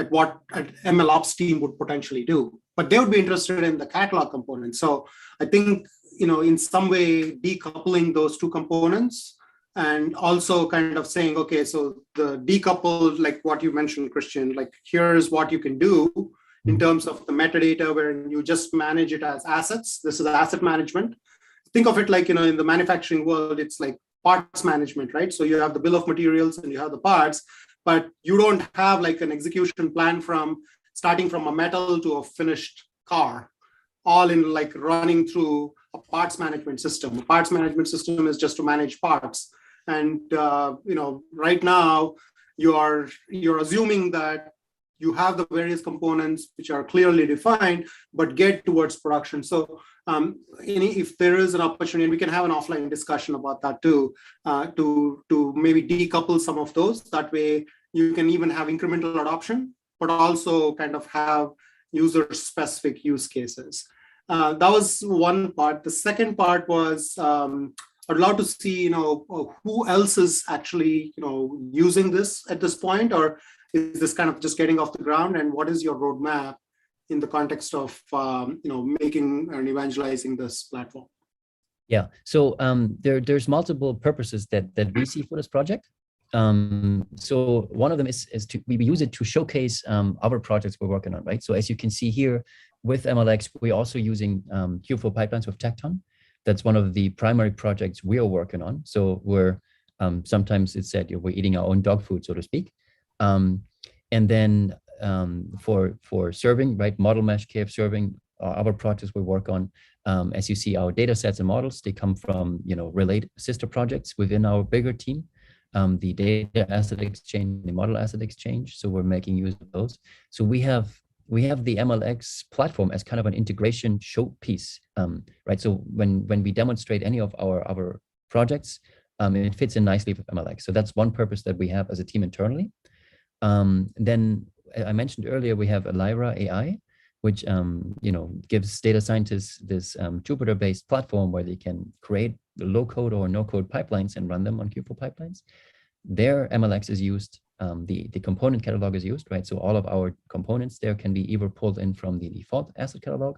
what an ML ops team would potentially do, but they would be interested in the catalog component. So I think, in some way decoupling those two components and also kind of saying, okay, so the decoupled, like what you mentioned, Christian, like here's what you can do in terms of the metadata where you just manage it as assets. This is asset management. Think of it like, in the manufacturing world, it's like parts management, right? So you have the bill of materials and you have the parts, but you don't have like an execution plan from starting from a metal to a finished car, all in like running through a parts management system. A parts management system is just to manage parts. And, right now you're assuming that you have the various components which are clearly defined, but get towards production. So if there is an opportunity, and we can have an offline discussion about that too, to maybe decouple some of those. That way you can even have incremental adoption, but also kind of have user-specific use cases. That was one part. The second part was, I'd love to see, who else is actually, using this at this point, or is this kind of just getting off the ground? And what is your roadmap in the context of, making and evangelizing this platform? Yeah, so there's multiple purposes that we see for this project. So one of them is we use it to showcase our projects we're working on, right? So as you can see here with MLX, we're also using Q4 pipelines with Tecton. That's one of the primary projects we are working on. So we're sometimes it's said we're eating our own dog food, so to speak. And then for serving, right, model mesh, KF serving, other projects we work on. As you see, our data sets and models, they come from related sister projects within our bigger team. The data asset exchange, the model asset exchange. So we're making use of those. So we have the MLX platform as kind of an integration showpiece, right? So when we demonstrate any of our projects, it fits in nicely with MLX. So that's one purpose that we have as a team internally. Then I mentioned earlier, we have Lyra AI, which gives data scientists this Jupyter-based platform where they can create low-code or no-code pipelines and run them on Kubeflow pipelines. Their MLX is used, the component catalog is used, right? So all of our components there can be either pulled in from the default asset catalog,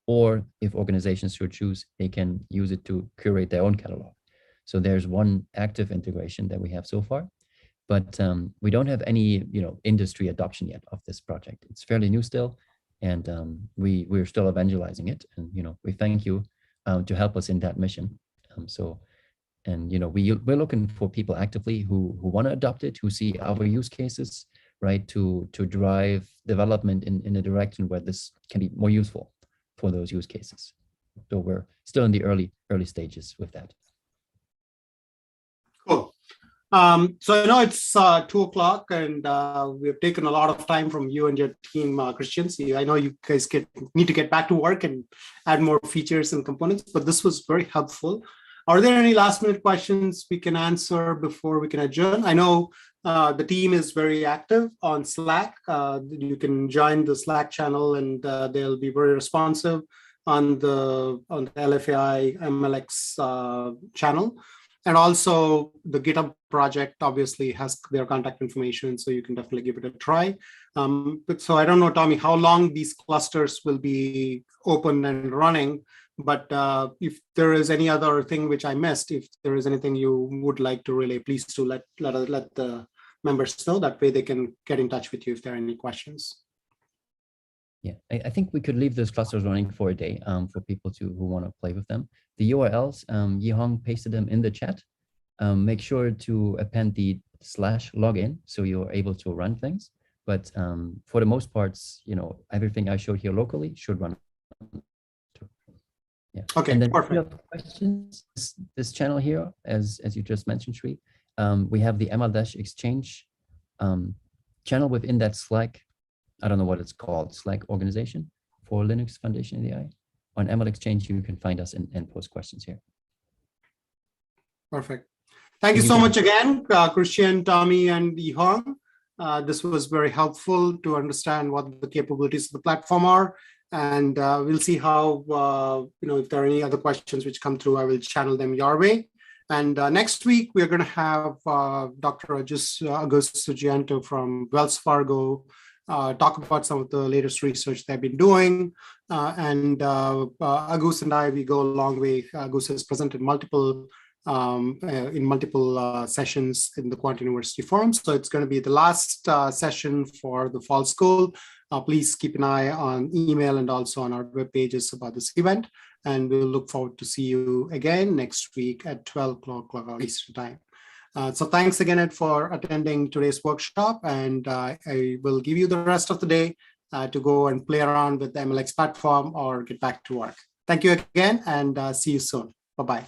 or if organizations should choose, they can use it to curate their own catalog. So there's one active integration that we have so far, but we don't have any industry adoption yet of this project. It's fairly new still, and we're still evangelizing it. And we thank you to help us in that mission. We're looking for people actively who want to adopt it, who see our use cases, right, to drive development in a direction where this can be more useful for those use cases. So we're still in the early stages with that. Cool. So I know it's 2 o'clock, and we've taken a lot of time from you and your team, Christian. So I know you guys need to get back to work and add more features and components, but this was very helpful. Are there any last-minute questions we can answer before we can adjourn? I know the team is very active on Slack. You can join the Slack channel, and they'll be very responsive on the LFAI MLX channel. And also the GitHub project obviously has their contact information, so you can definitely give it a try. So I don't know, Tommy, how long these clusters will be open and running, but if there is any other thing which I missed, if there is anything you would like to relay, please do let the members know. That way they can get in touch with you if there are any questions. Yeah, I think we could leave those clusters running for a day for people who want to play with them. The URLs, Yihong pasted them in the chat. Make sure to append the /login so you're able to run things. But for the most parts, everything I showed here locally should run. Yeah. Okay, and then perfect. Questions, this channel here, as you just mentioned, Sri, we have the ML Exchange channel within that Slack. I don't know what it's called, Slack organization for Linux Foundation AI. On ML Exchange, you can find us and post questions here. Perfect. Thank you so much again, Christian, Tommy, and Yihong. This was very helpful to understand what the capabilities of the platform are. And we'll see how, if there are any other questions which come through, I will channel them your way. And next week, we're going to have Dr. August Sugianto from Wells Fargo talk about some of the latest research they've been doing. Agus and I, we go a long way. Agus has presented multiple sessions in the Quant University Forum. So it's going to be the last session for the fall school. Please keep an eye on email and also on our web pages about this event. And we'll look forward to see you again next week at 12 o'clock Eastern time. So thanks again, Ed, for attending today's workshop. And I will give you the rest of the day to go and play around with the MLX platform or get back to work. Thank you again, and see you soon. Bye-bye.